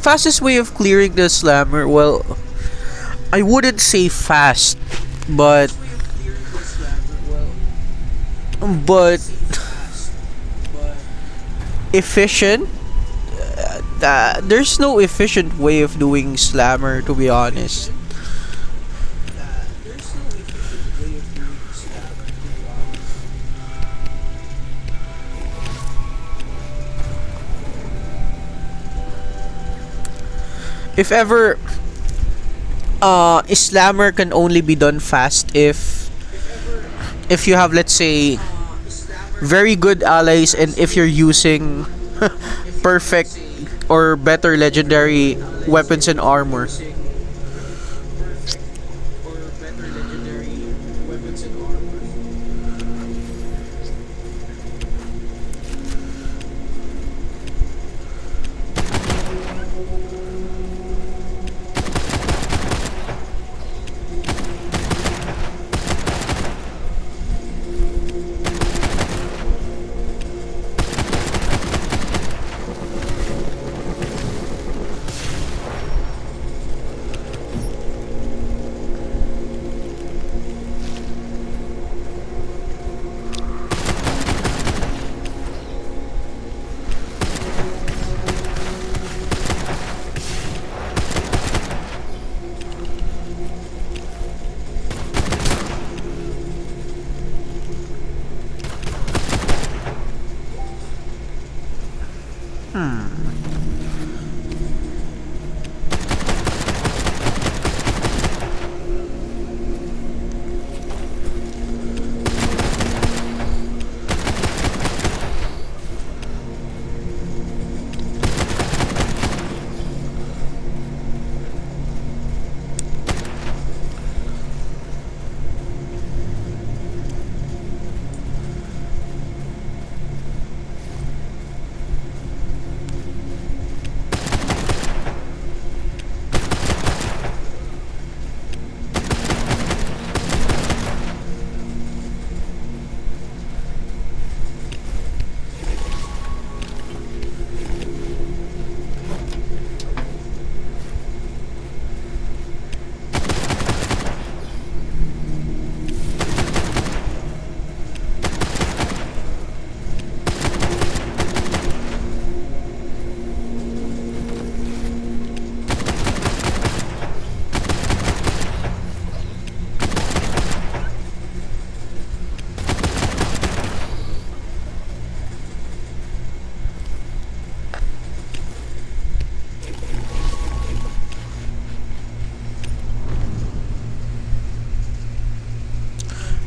Fastest way of clearing the slammer. Well, I wouldn't say fast, but efficient. There's no efficient way of doing slammer, to be honest. If ever, slammer can only be done fast if you have, let's say, very good allies, and if you're using perfect or better legendary weapons and armor.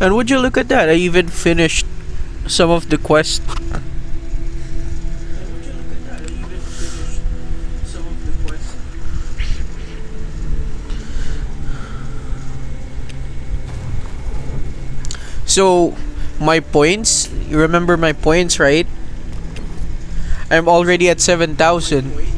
And would you look at that? I even finished some of the quest. So, my points, you remember my points, right? I'm already at 7,000.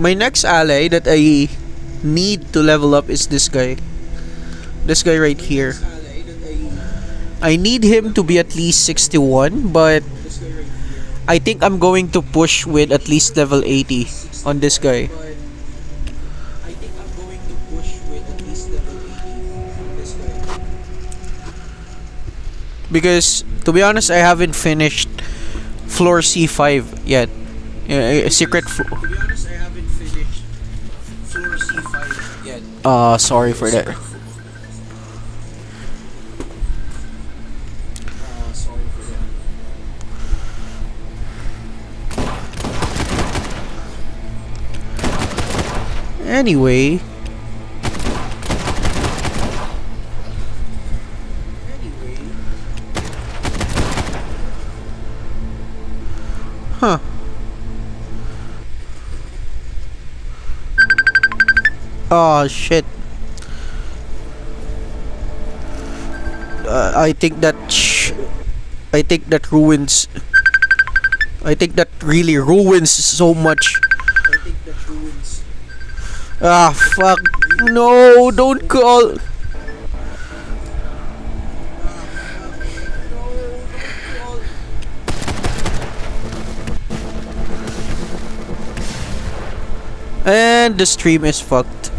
My next ally that I need to level up is this guy. This guy right here. I need him to be at least 61, but I think I'm going to push with at least level 80 on this guy. Because, to be honest, I haven't finished floor C5 yet. Secret floor. Sorry for that. Anyway. Huh. Oh shit. I think that I think that ruins. I think that really ruins so much. Ah, fuck. No, don't call. And the stream is fucked.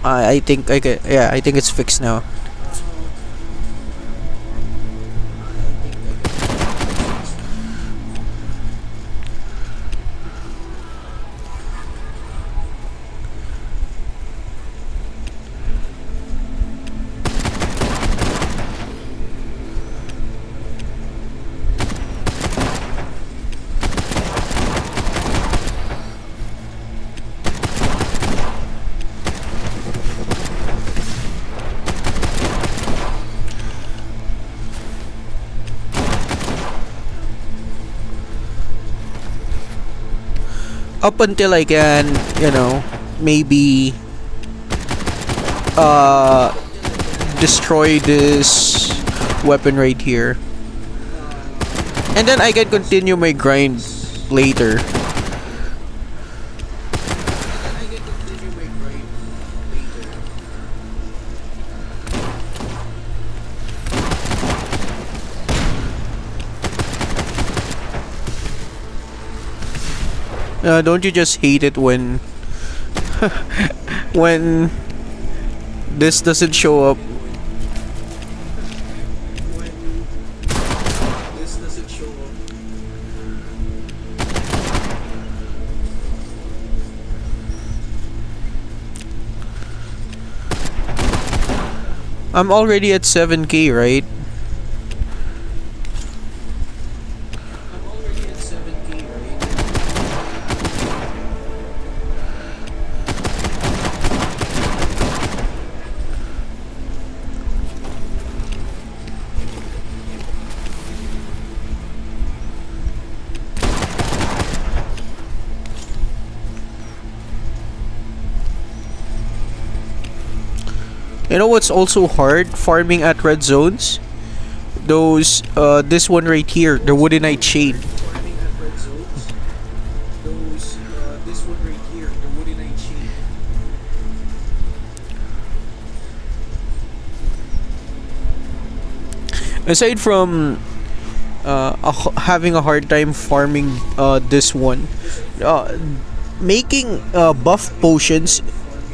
I think I can. Yeah, I think it's fixed now. Up until I can, maybe destroy this weapon right here. And then I can continue my grind later. Don't you just hate it when when this doesn't show up? I'm already at 7k, right? You know what's also hard? Farming at red zones. Those, this one right here, the woodenite chain. Aside from having a hard time farming this one, making buff potions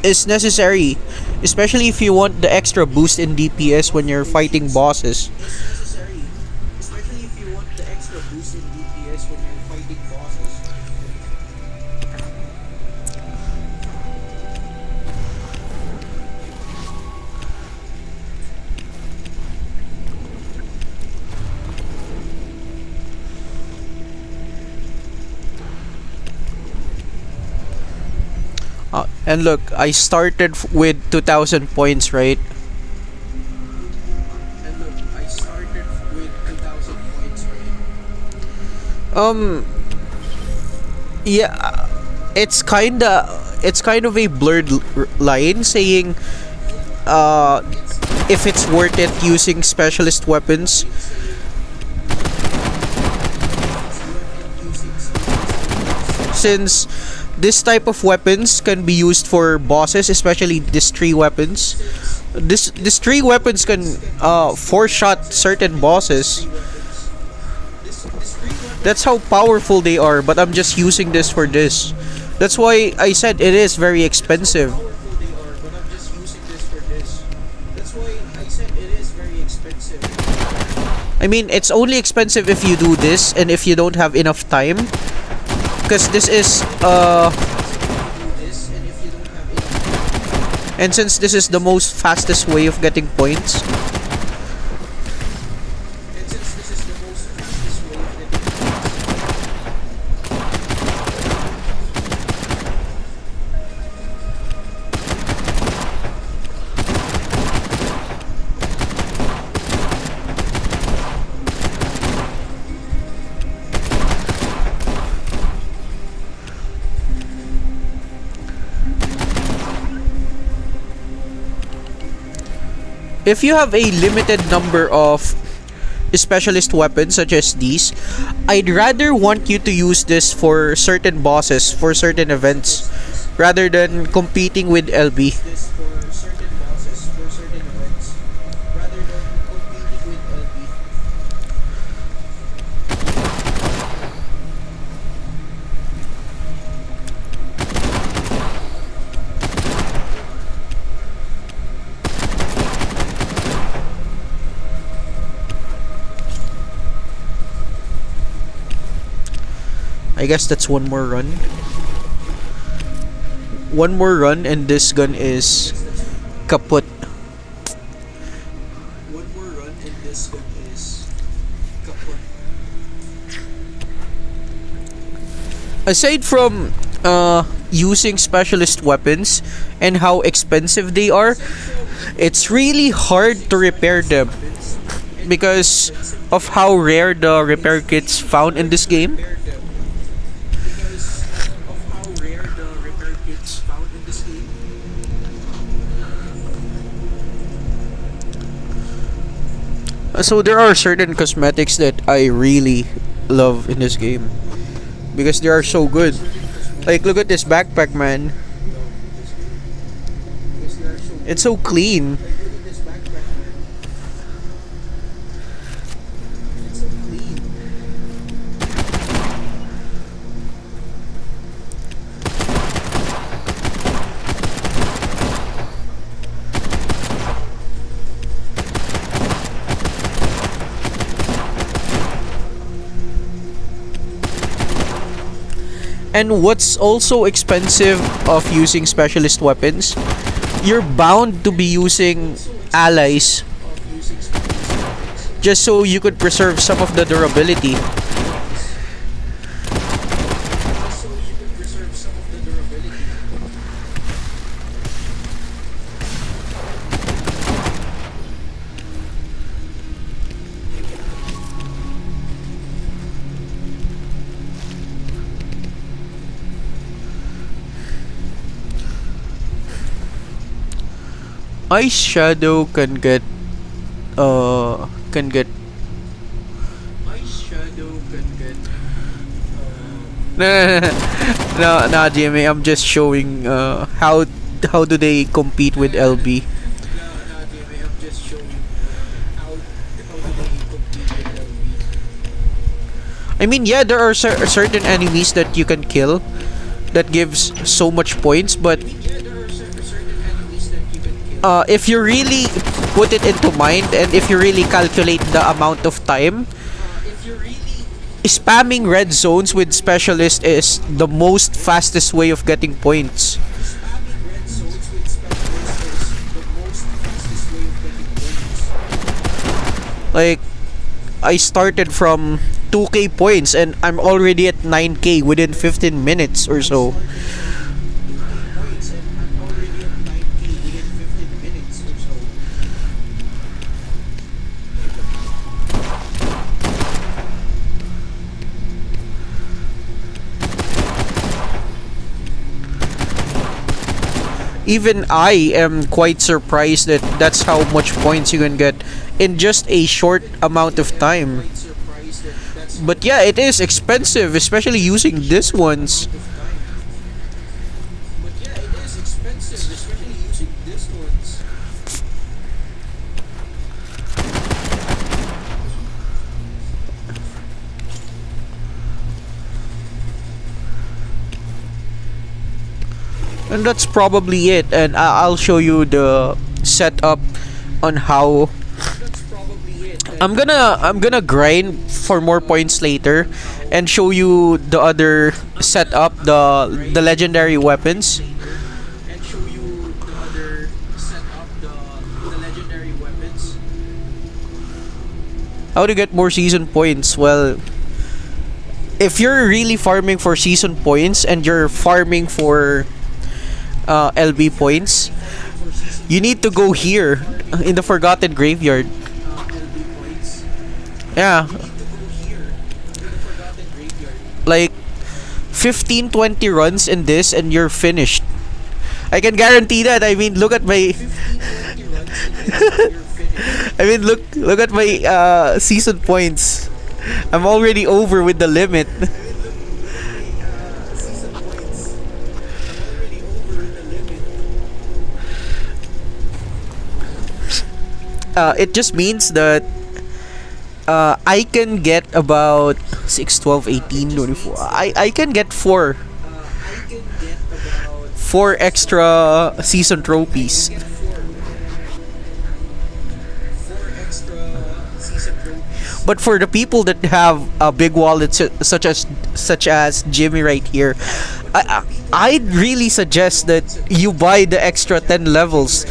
is necessary, especially if you want the extra boost in DPS when you're fighting bosses. And look, I started with 2,000 points, right? Yeah, it's kind of a blurred line saying if it's worth it using specialist weapons. Since this type of weapons can be used for bosses, especially these three weapons. This three weapons can four shot certain bosses. That's how powerful they are, but I'm just using this for this. That's why I said it is very expensive. I mean, it's only expensive if you do this and if you don't have enough time. Because this is and since this is the most fastest way of getting points. If you have a limited number of specialist weapons such as these, I'd rather want you to use this for certain bosses, for certain events, rather than competing with LB. I guess that's one more run. One more run and this gun is kaput. One more run and this gun is kaput. Aside from using specialist weapons and how expensive they are, it's really hard to repair them because of how rare the repair kits found in this game. So there are certain cosmetics that I really love in this game because they are so good. Like, look at this backpack, man. It's so clean. And what's also expensive of using specialist weapons, you're bound to be using allies just so you could preserve some of the durability. Ice Shadow can get Ice Shadow can get no, Jimmy, I'm just showing how do they compete with LB. I mean, yeah, there are certain enemies that you can kill that gives so much points, but if you really put it into mind and if you really calculate the amount of time, spamming red zones with specialist is the most fastest way of getting points. Like, I started from 2k points and I'm already at 9k within 15 minutes or so. even I am quite surprised that that's how much points you can get in just a short amount of time. But yeah, it is expensive, especially using this ones. And that's probably it. And I'll show you the setup on how I'm gonna grind for more points later and show you the other setup, the legendary weapons. How to get more season points? Well, if you're really farming for season points and you're farming for LB points, you need to go here in the Forgotten Graveyard. Yeah, like 15-20 runs in this and you're finished. I can guarantee that. I mean, look at my I mean, look at my season points. I'm already over with the limit. It just means that I can get about 6, 12, 18, 24. I can get four extra season trophies. But for the people that have a big wallet such as Jimmy right here, I'd really suggest that you buy the extra 10 levels.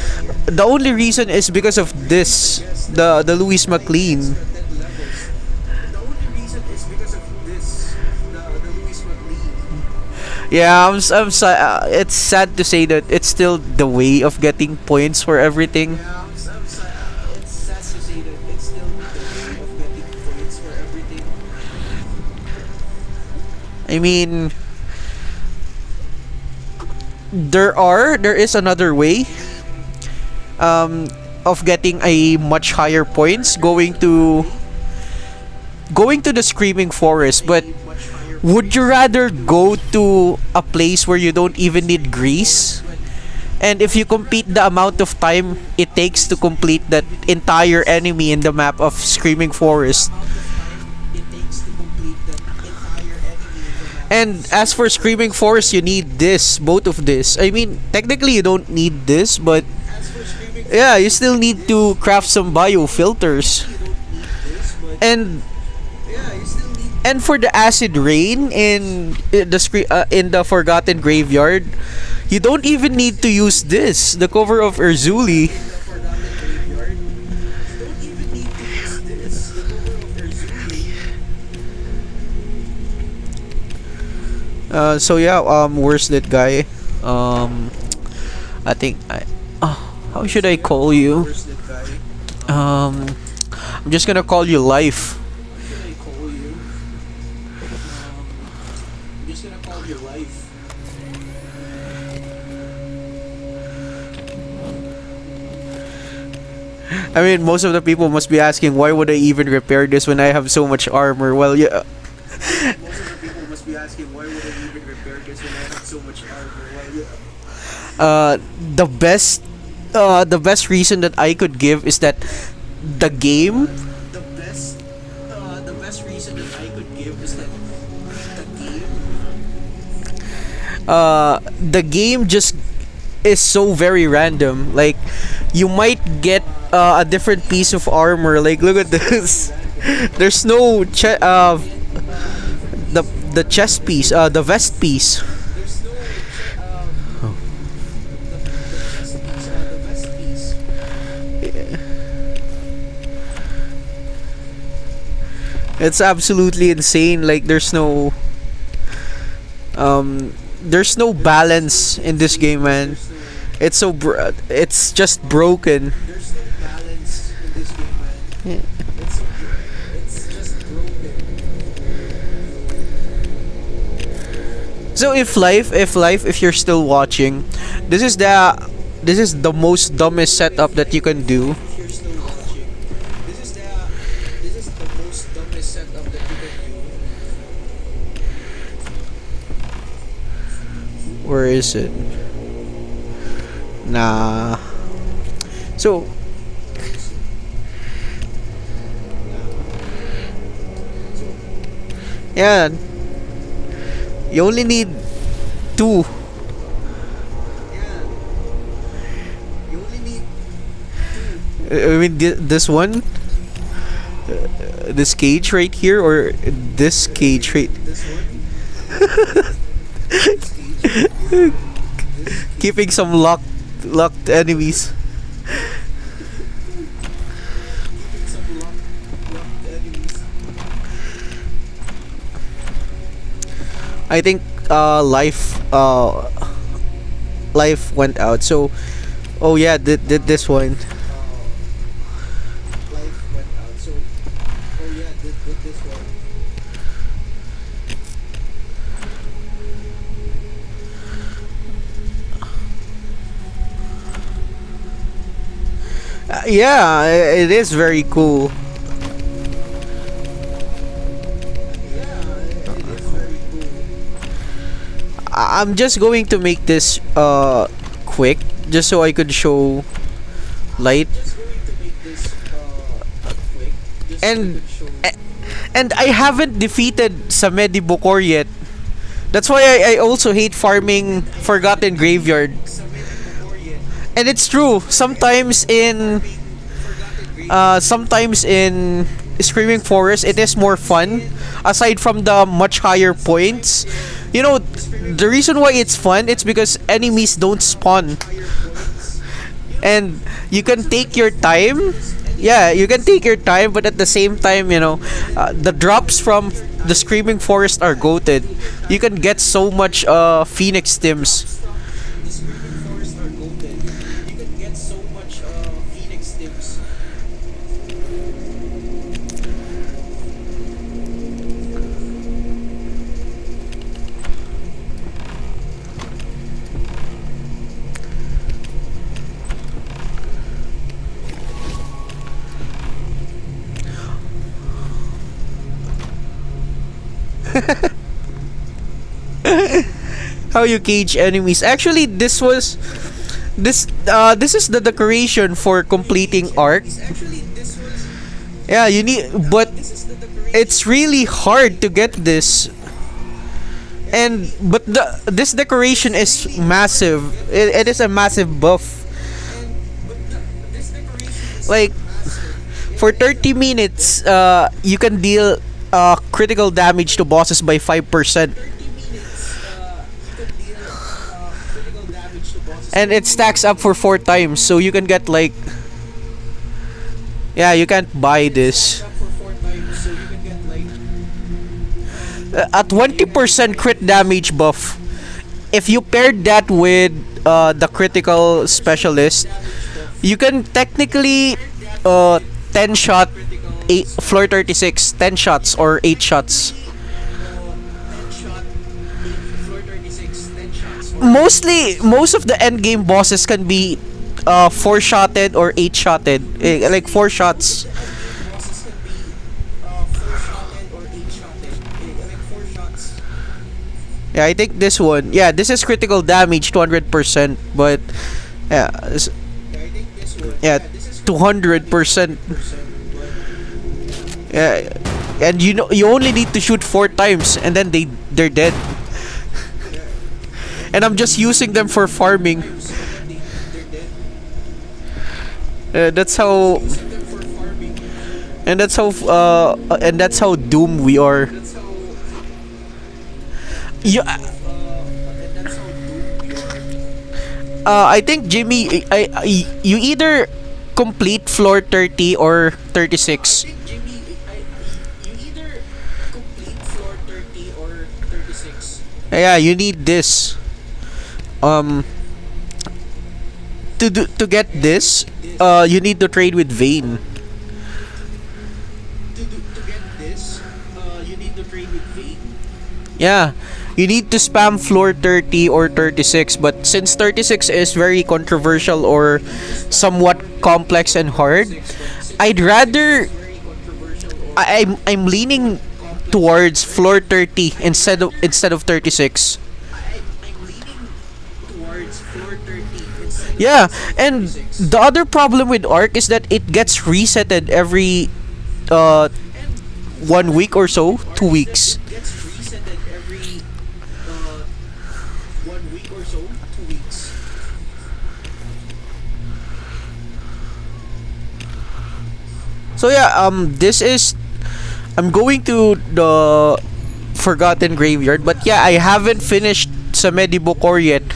The only reason is because of this, the Louis McLean. Yeah, it's sad to say that it's still the way of getting points for everything. I mean, there is another way of getting a much higher points going to the Screaming Forest, but would you rather go to a place where you don't even need grease? And if you compete the amount of time it takes to complete that entire enemy in the map of Screaming Forest. And as for Screaming Forest, you need both of this. I mean, technically you don't need this, but yeah, you still need to craft some biofilters. And for the acid rain in the Forgotten Graveyard, you don't even need to use this, the cover of Erzuli. So yeah, where's that guy? I think how should I call you? I'm just gonna call you Life. I mean, most of the people must be asking, why would I even repair this when I have so much armor? Well, yeah. The best reason that I could give is that the game the game just is so very random. Like, you might get a different piece of armor. Like, look at this. There's no the chest piece, the vest piece. It's absolutely insane. Like, there's no balance in this game, man. It's just broken. Yeah. So if you're still watching, this is the this is the most dumbest setup that you can do. Where is it? Nah. So yeah, you only need two. I mean, this one, this cage right here, or this cage right. Keeping some locked enemies. I think life went out. So oh yeah, did this one. Yeah, it is very cool. I'm just going to make this quick, just so I could show light. And and I haven't defeated Samedi Bokor yet. That's why I also hate farming Forgotten Graveyard. And it's true. Sometimes in Screaming Forest, it is more fun. Aside from the much higher points, you know, the reason why it's fun, it's because enemies don't spawn, and you can take your time. Yeah, you can take your time, but at the same time, you know, the drops from the Screaming Forest are goated. You can get so much Phoenix Stims. How you cage enemies. Actually, this is the decoration for completing arc. Yeah, you need, but it's really hard to get this. And but this decoration is massive. It is a massive buff. Like for 30 minutes, you can deal critical damage to bosses by 5%. And it stacks up for 4 times, so you can get like, yeah, you can't buy this. A 20% crit damage buff. If you paired that with the critical specialist, you can technically 10 shot 8 floor 36, 10 shots or 8 shots. Most of the end game bosses can be 4 shotted or 8 shotted, like 4 shots. Yeah, I think this one. Yeah, this is critical damage 200%, but yeah, yeah, 200%. Yeah, and you know you only need to shoot 4 times, and then they're dead. And I'm just using them for farming. That's how. And that's how doomed we are. You, I think Jimmy, you either complete floor 30 or 36. Yeah, you need this. To get this, you need to trade with Vayne. Yeah, you need to spam floor 30 or 36, but since 36 is very controversial or somewhat complex and hard, I'd rather I'm leaning towards floor 30 instead of 36. Yeah, and the other problem with Arc is that it gets resetted every uh 1 week or so, 2 weeks. So yeah, this is I'm going to the Forgotten Graveyard, but yeah, I haven't finished Samedi Bokor yet.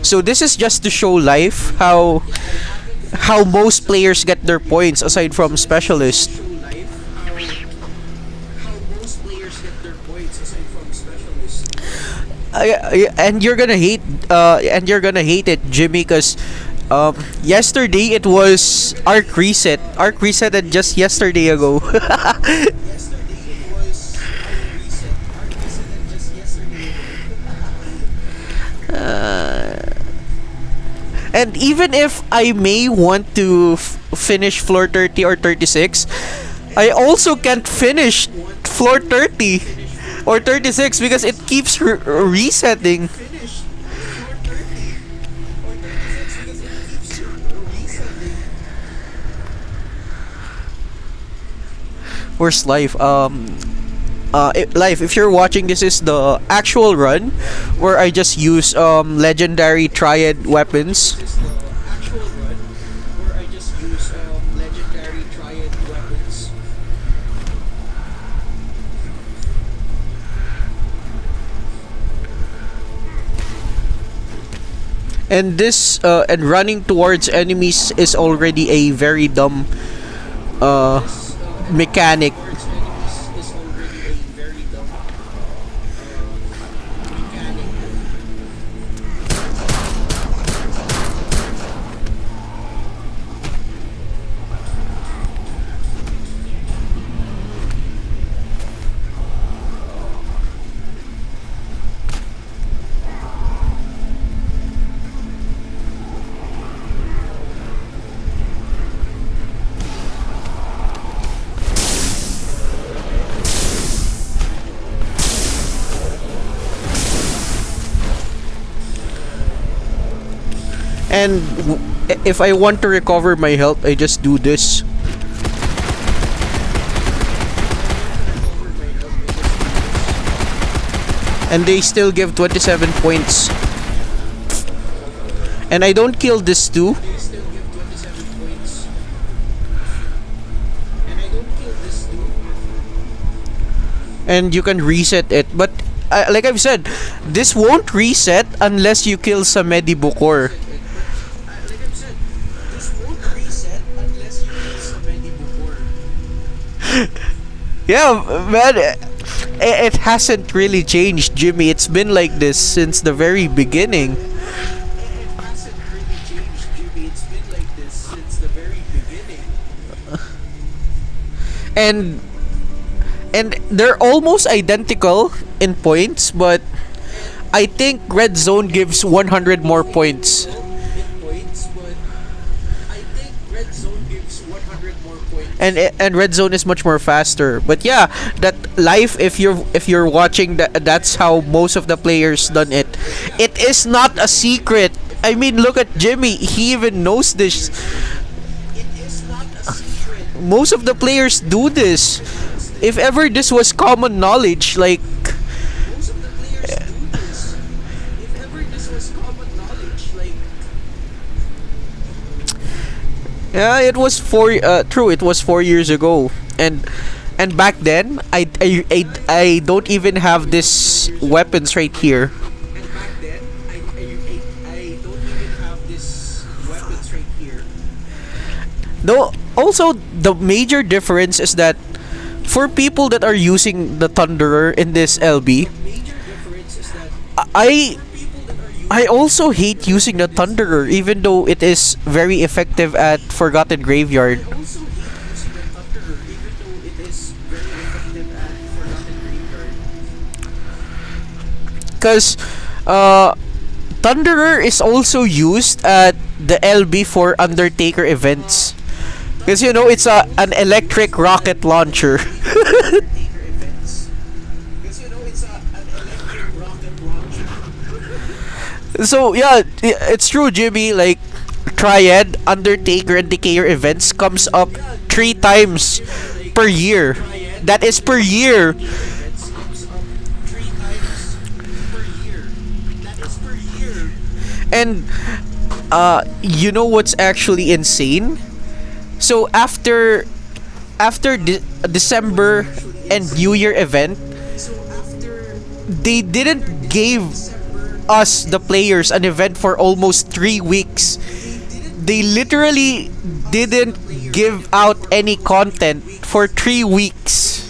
So this is just to show life how most players get their points aside from specialist. And you're gonna hate it, Jimmy, because yesterday it was Arc Reset. Arc Resetted just yesterday ago. And even if I may want to finish floor 30 or 36, I also can't finish floor 30 or 36 because it keeps resetting. Where's life? Life, if you're watching, this is the actual run where I just use legendary triad weapons. And this and running towards enemies is already a very dumb mechanic. And if I want to recover my health, I just do this. And they still give 27 points. And I don't kill this too. And you can reset it. But like I've said, this won't reset unless you kill Samedi Bokor. Yeah, man, it hasn't really changed, Jimmy. It's been like this since the very beginning. And they're almost identical in points, but I think Red Zone gives 100 more points. And Red Zone is much more faster. But yeah, that life, if you're watching, that's how most of the players done it. It is not a secret. I mean, look at Jimmy. He even knows this. Most of the players do this. If ever this was common knowledge, like yeah, it was true, it was 4 years ago. And back then I don't even have this weapons right here. Though also the major difference is that for people that are using the Thunderer in this LB, I I also hate using the Thunderer, even though it is very effective at Forgotten Graveyard. Because uh, Thunderer is also used at the LB for Undertaker events. Because it's an electric rocket launcher. So yeah, it's true, Jimmy. Like Triad, Undertaker, and Decayer events comes up 3 times per year. That is per year. And you know what's actually insane? So after December and New Year event, they didn't give us the players an event for almost 3 weeks. They literally didn't give out any content for 3 weeks.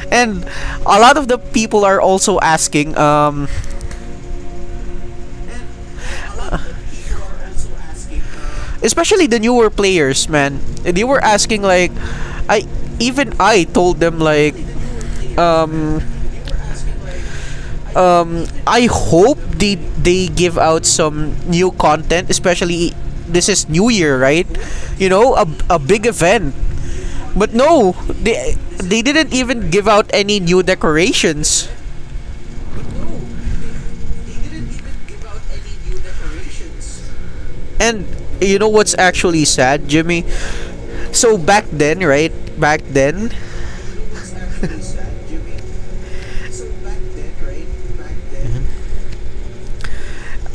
And a lot of the people are also asking, especially the newer players, man. They were asking like, I told them like, um, I hope they give out some new content, especially this is New Year, right? A big event. But no, they didn't even give out any new decorations. And you know what's actually sad, Jimmy? So back then, right? Back then,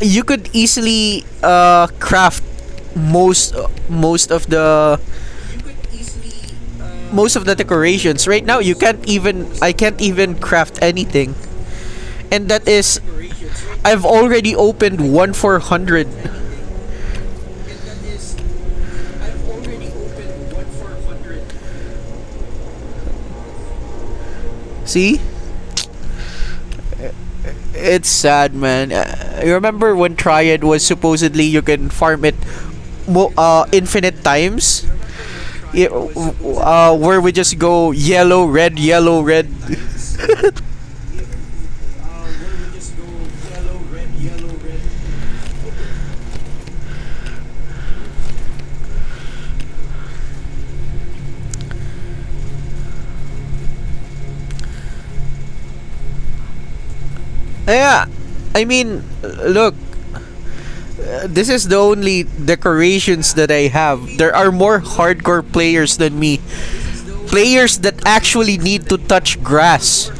you could easily craft most of the decorations. Right now, I can't even craft anything. And that is, I've already opened 1/400. See? It's sad, man. You remember when Triad was supposedly you can farm it infinite times? Where we just go yellow, red, yellow, red. Yeah, I mean, look, this is the only decorations that I have. There are more hardcore players than me. Players that actually need to touch grass.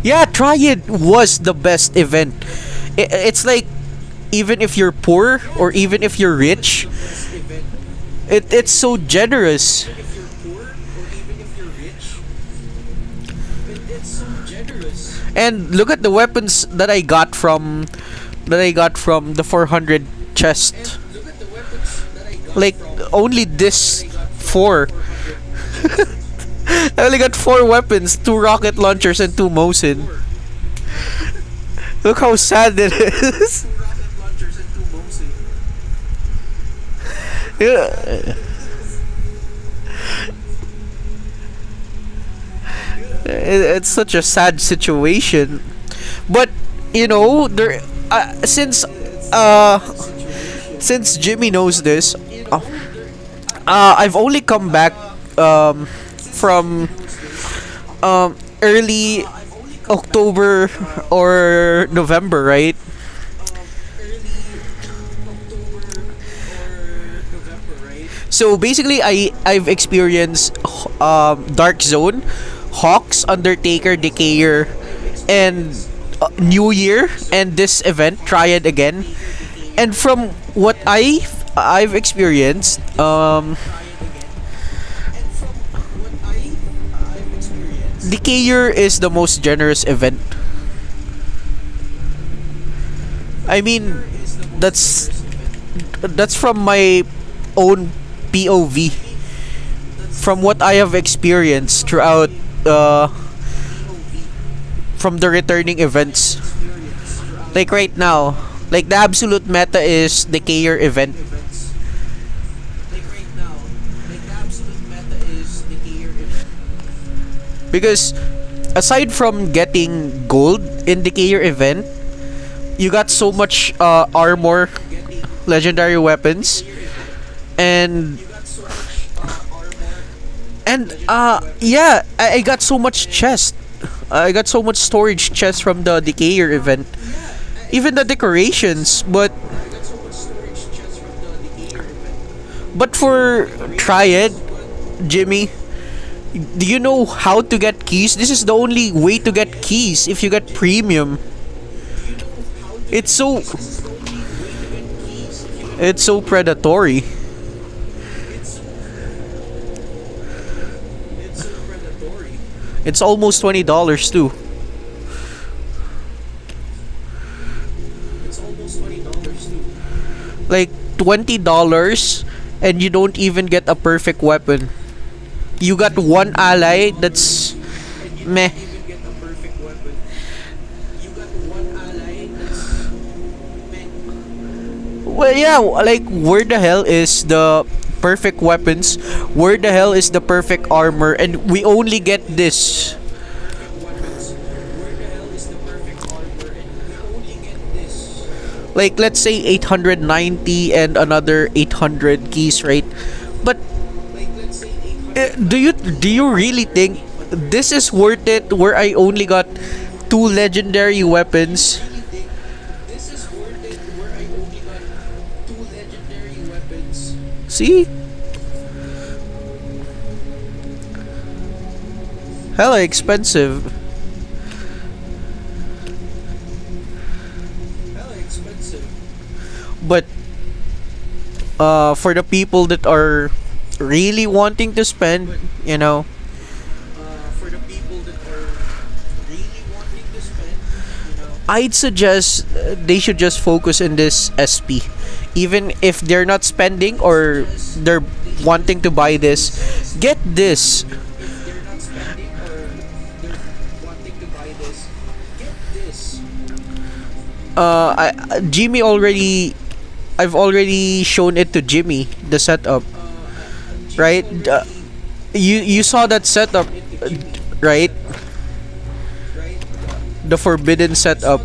Yeah, Triad was the best event. It's like, even if you're poor or even if you're rich, it's so generous. And look at the weapons that I got from the 400 chest. Like only this 4. I only got 4 weapons, 2 rocket launchers and 2 Mosin. Look how sad it is. Yeah. It's such a sad situation, but there since Jimmy knows this, I've only come back from early October or November, right? So basically, I've experienced Dark Zone, Hawks, Undertaker, Decayer, and New Year, and this event, Triad again. And from what I've experienced, Decayer is the most generous event. I mean, that's from my own POV. From what I have experienced throughout from the returning events. Like right now, Like the absolute meta is decayer event. Because aside from getting gold in decayer event, you got so much armor, legendary weapons, and yeah, I got so much chest. I got so much storage chest from the decayer event. Even the decorations, but for Triad, Jimmy, do you know how to get keys? This is the only way to get keys if you get premium. It's so it's so predatory. It's almost $20 too. Like $20 and you don't even get a perfect weapon. You got one ally that's meh. Well, yeah, like where the hell is the perfect weapons? Where the hell is the perfect armor? And we only get this. Like let's say 890 and another 800 keys, right? But do you really think this is worth it where I only got two legendary weapons? See? Hella expensive. But for the people that are really wanting to spend, you know, I'd suggest they should just focus in this SP. Even if they're not spending or they're wanting to buy this, get this. Jimmy already, I've already shown it to Jimmy, the setup, right? You saw that setup, right? The forbidden setup.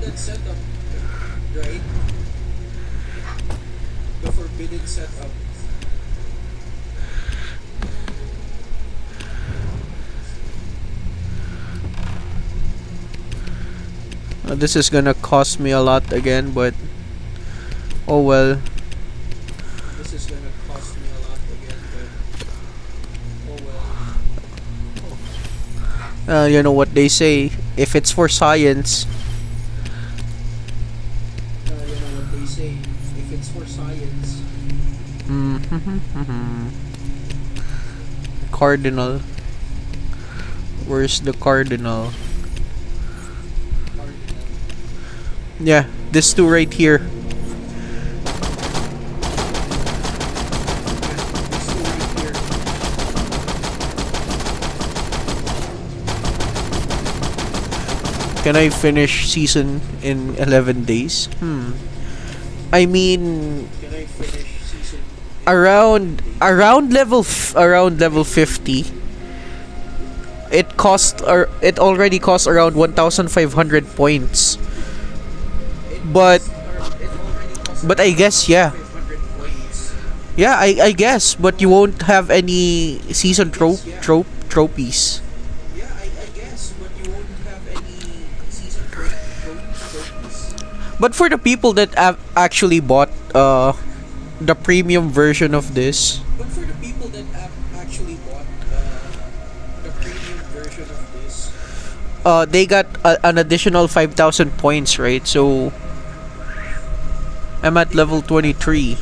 This is gonna cost me a lot again, but oh well. You know what they say, if it's for science. Cardinal. Where's the cardinal? Yeah, this two right here. Can I finish season in 11 days? I mean, around level 50. It already costs around 1,500 points. But I guess yeah. Yeah, I guess, but you won't have any season trophies. But for the people that have actually bought the premium version of this, they got an additional 5,000 points, right? So I'm at level 23.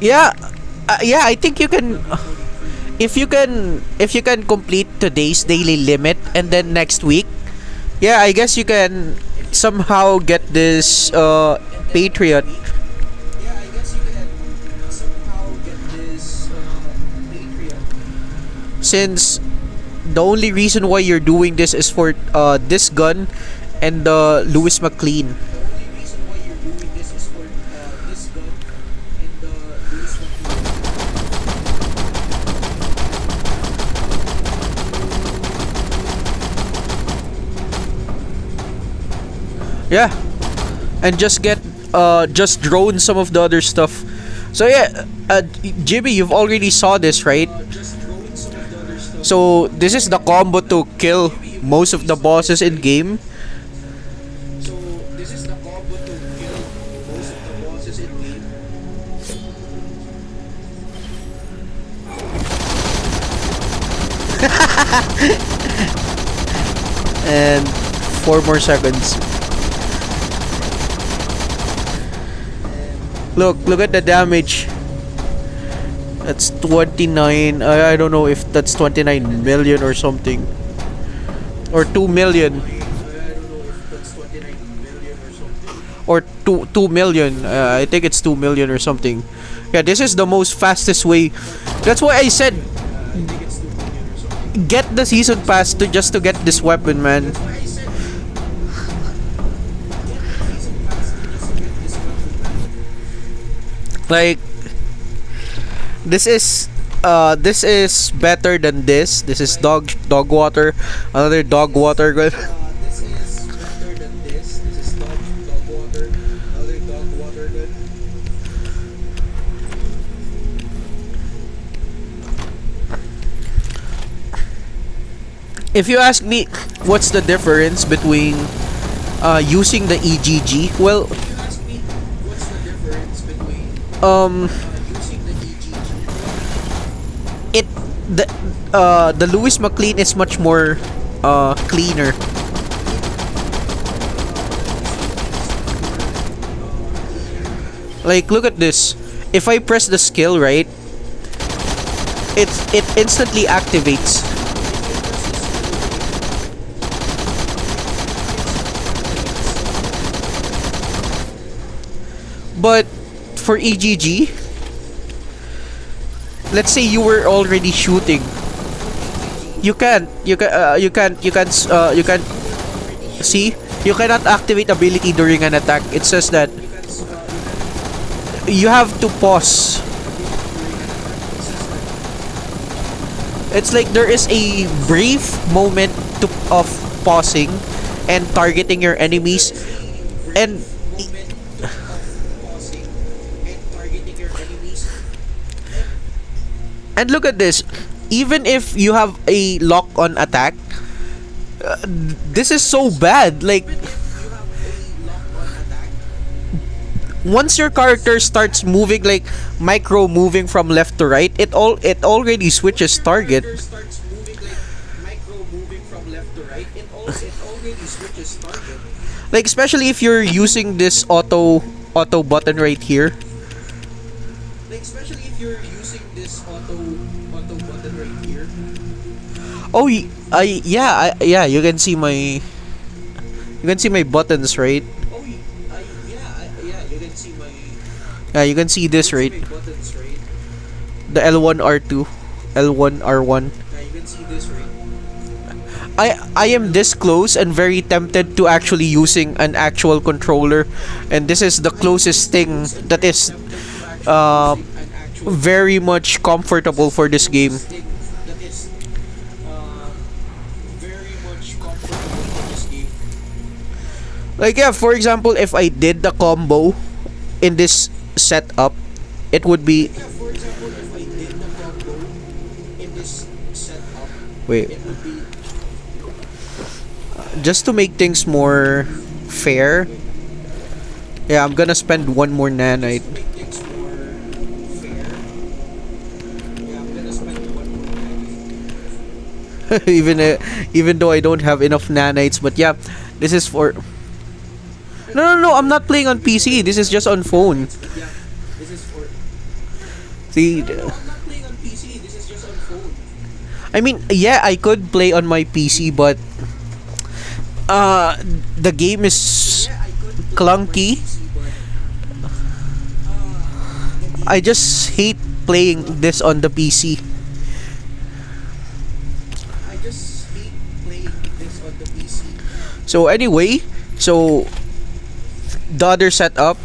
Yeah, yeah. I think you can, if you can complete today's daily limit and then next week, yeah, I guess you can somehow get this Patriot. Since the only reason why you're doing this is for this gun and the Lewis McLean. Yeah, and just drone some of the other stuff. So yeah, Jimmy, you've already saw this, right? So this is the combo to kill most of the bosses in game. And 4 more seconds. Look at the damage. That's 29. I don't know if that's 29 million or something. Or 2 million. Or 2 million. I think it's 2 million or something. Yeah, this is the most fastest way. That's why I said get the season pass to get this weapon, man. Like this is better than this. This is dog water. Another dog water gun. If you ask me what's the difference between using the EGG, well, it the Lewis McLean is much more cleaner. Like, look at this. If I press the skill, right, it instantly activates. But for EGG, let's say you were already shooting, you can't see, you cannot activate ability during an attack. It says that you have to pause. It's like there is a brief moment of pausing and targeting your enemies, and look at this. Even if you have a lock-on attack, this is so bad. Like, once your character starts moving, like micro moving from left to right, it already switches target. Like, especially if you're using this auto button right here. Oh, yeah, you can see my buttons, right? Yeah, you can see this, right? The L1 R2, L1 R1. I am this close and very tempted to actually using an actual controller, and this is the closest thing that is very much comfortable for this game. Like, yeah, for example, if I did the combo in this setup, it would be... Wait. Just to make things more fair, yeah, I'm gonna spend one more nanite. Even though I don't have enough nanites, but yeah, this is for... No, I'm not playing on PC. This is just on phone. See, I mean, yeah, I could play on my PC, but the game is clunky. I just hate playing this on the PC. So anyway, so the other setup.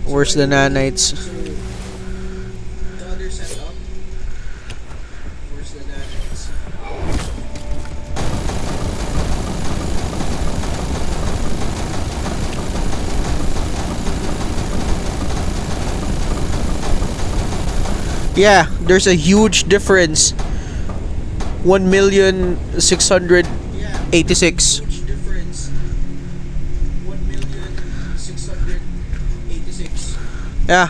Where's the nanites? Yeah, there's a huge difference. 1,686. Yeah,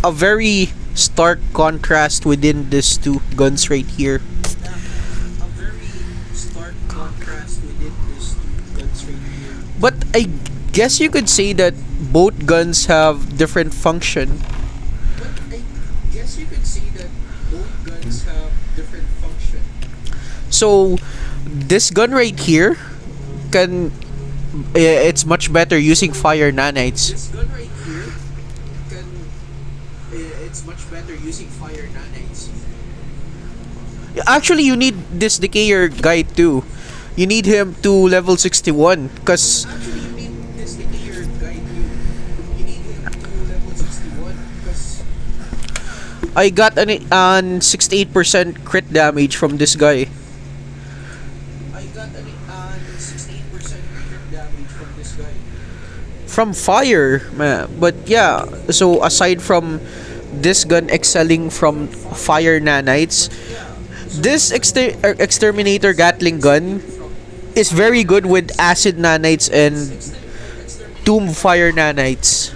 a very stark contrast within these two guns right here. But I guess you could say that both guns have different function. So this gun right here can it's much better using fire nanites. Actually, you need this decayer guy too. You need him to level 61 because I got an 68% crit damage from this guy. From fire, man. But yeah, so aside from this gun excelling from fire nanites, this exterminator Gatling gun is very good with acid nanites and tomb fire nanites.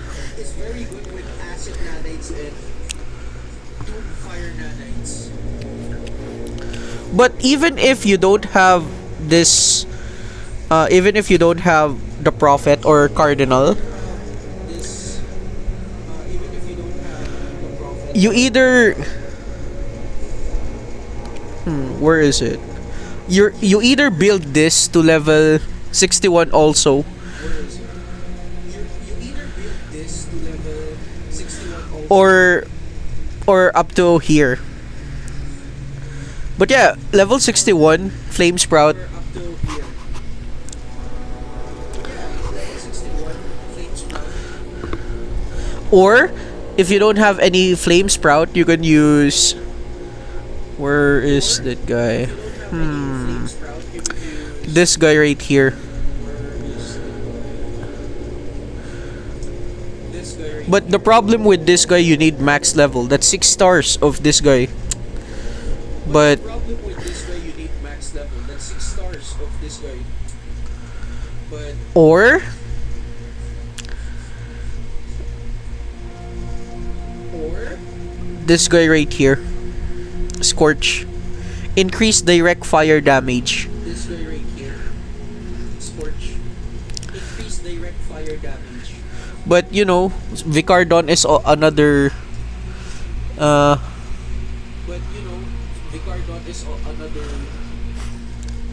But even if you don't have this, even if you don't have the prophet or cardinal, you either where is it? You either build this to level 61 also, or up to here. But yeah, level 61 flame sprout. Or if you don't have any flame sprout, you can use, where is that guy? This guy right here. But the problem with this guy, you need max level. That's 6 stars of this guy. But or this guy right here, Scorch, increase direct fire damage. But you know, Vicardon is another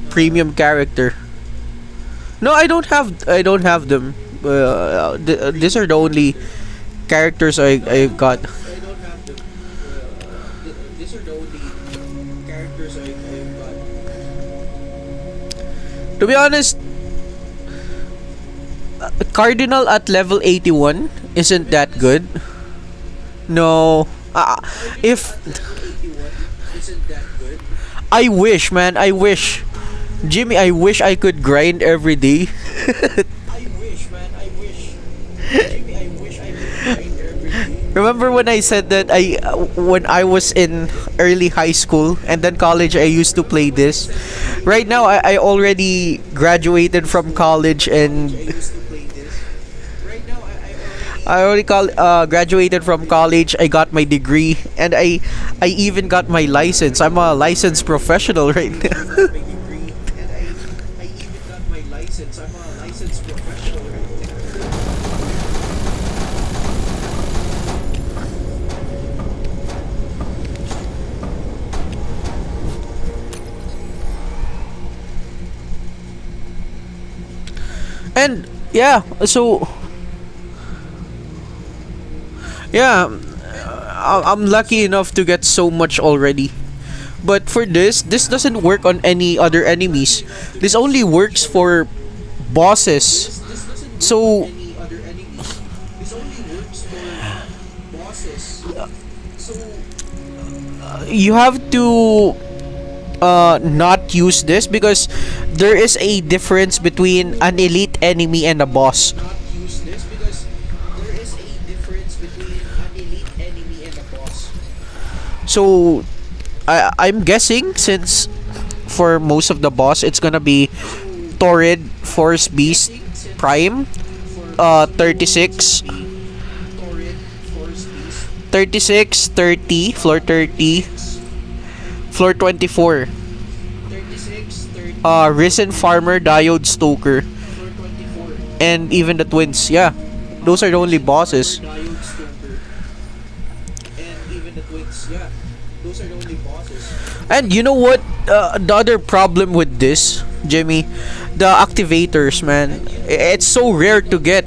premium character. No, I don't have them. These are the only characters I got. To be honest, Cardinal at level 81 isn't that good. No. If I wish, man, I wish. Jimmy, I wish I could grind every day. Remember when I said that when I was in early high school and then college, I used to play this. Right now, I already graduated from college and graduated from college. I got my degree and I even got my license. I'm a licensed professional right now. And yeah, so yeah, I'm lucky enough to get so much already. But for this doesn't work on any other enemies. This only works for bosses. So you have to not use this because there is a difference between an elite enemy and a boss. So I'm guessing, since for most of the boss it's gonna be Torrid, Force Beast, Prime, 36, 36, 30, floor 30, floor 24. Risen Farmer, Diode Stoker, and even the twins. Yeah, those are the only bosses. And you know what? The other problem with this, Jimmy, the activators, man. It's so rare to get.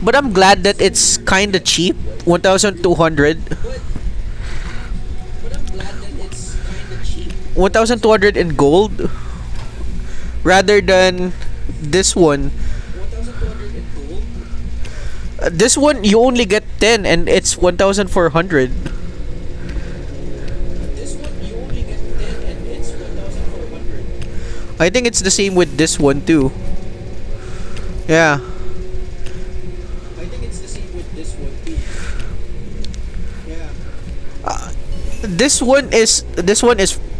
But I'm glad that it's kind of cheap, 1,200. 1,200 in gold, rather than this one. This one you only get 10 and it's 1,400. I think it's the same with this one too. Yeah. This one is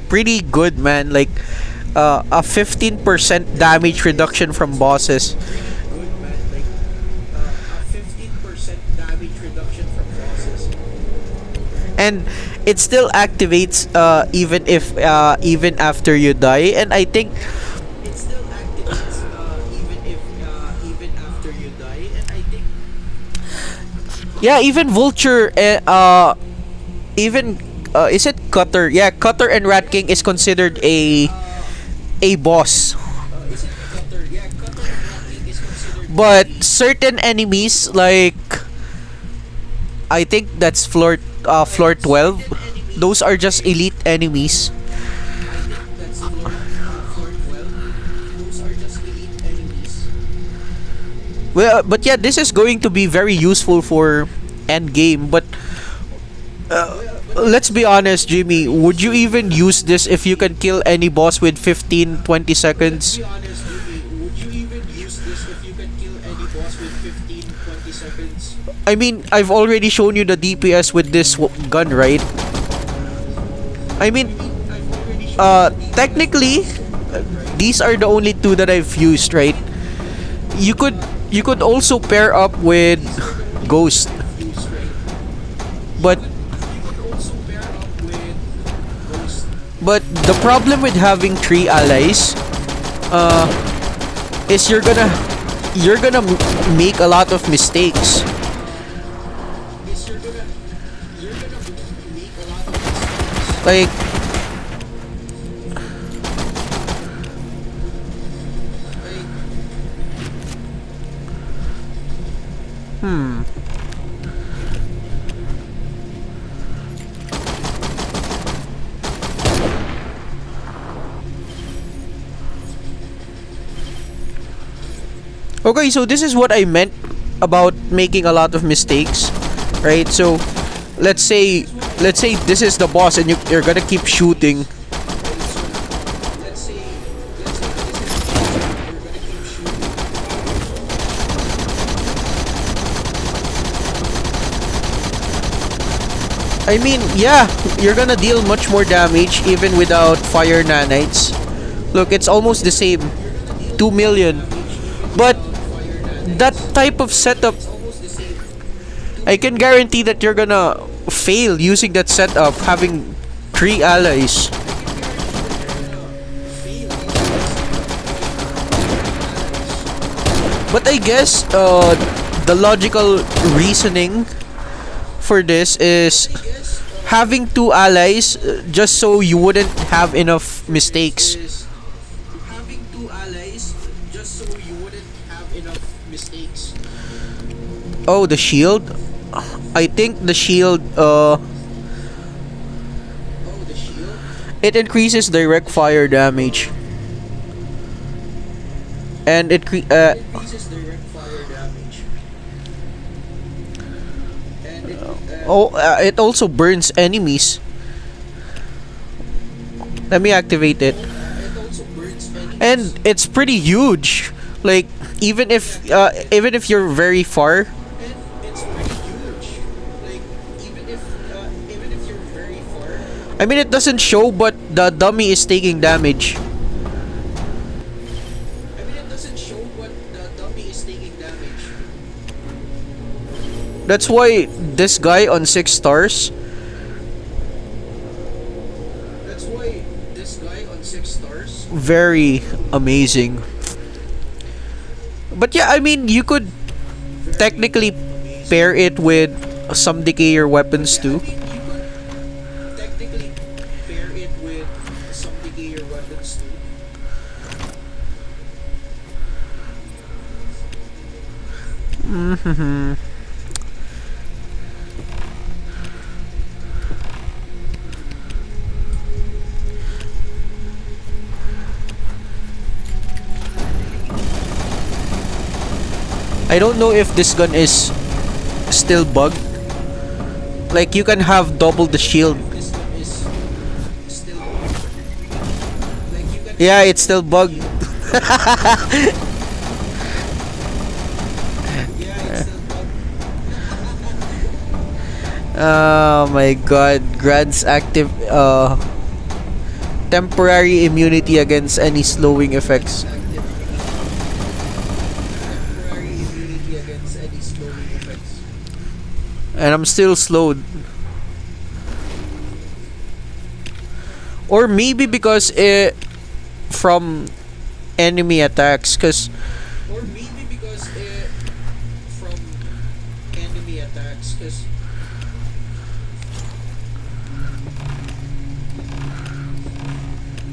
pretty good, man. Like a 15% damage reduction from bosses. And it still activates even after you die, and I think yeah, even Vulture, even is it Cutter? Yeah, Cutter and Rat King is considered a boss. But certain enemies, like I think that's floor 12, those are just elite enemies. Well, but yeah, this is going to be very useful for end game. But let's be honest, Jimmy, would you even use this if you can kill any boss with 15-20 seconds? I mean, I've already shown you the DPS with this gun, right? I mean, technically, these are the only two that I've used, right? You could also pair up with Ghost, but the problem with having 3 allies is you're gonna make a lot of mistakes. Like okay, so this is what I meant about making a lot of mistakes, right? So let's say this is the boss and you're gonna keep shooting. I mean, yeah, you're gonna deal much more damage even without fire nanites. Look, it's almost the same, 2 million. But that type of setup, I can guarantee that you're gonna fail using that setup, having 3 allies. But I guess the logical reasoning for this is having 2 allies just so you wouldn't have enough mistakes. Oh, the shield? I think the shield it increases direct fire damage. And it also burns enemies. Let me activate it. And it's pretty huge. Like even if you're very far, I mean, it doesn't show, but the dummy is taking damage. I mean, it doesn't show, but the dummy is taking damage. That's why this guy on 6 stars. That's why this guy on 6 stars. Very amazing. But yeah, I mean, you could technically pair it with some decayer weapons too. Technically pair it with some decayer weapons too. Mm-hmm. I don't know if this gun is still bugged. Like, you can have double the shield. Yeah, it's still bugged. Oh my god. Grants active temporary immunity against any slowing effects. And I'm still slowed. Or maybe because it from enemy attacks, cause or maybe because it from enemy attacks, cause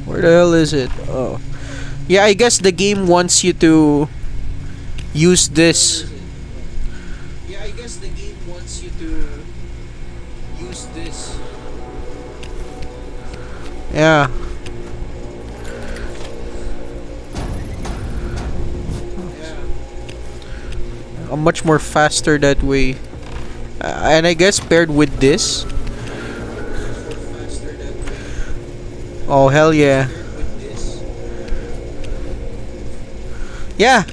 where the hell is it? Oh. Yeah, I guess the game wants you to use this. Yeah, I guess the game wants you to use this. Yeah. I'm much more faster that way. And I guess paired with this. Oh, hell yeah. Yeah.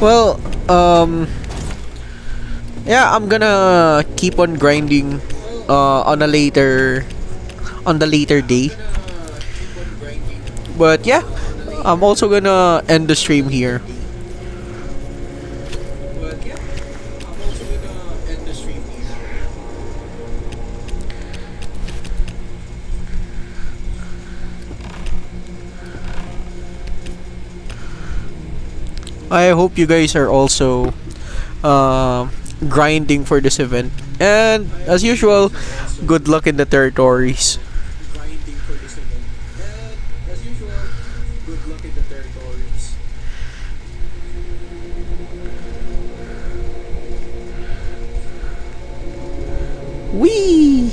Well, yeah, I'm gonna keep on grinding on the later day. But yeah, I'm also gonna end the stream here. I hope you guys are also grinding for this event. And as usual, good luck in the territories. Grinding for this event. And as usual, good luck in the territories. Wee!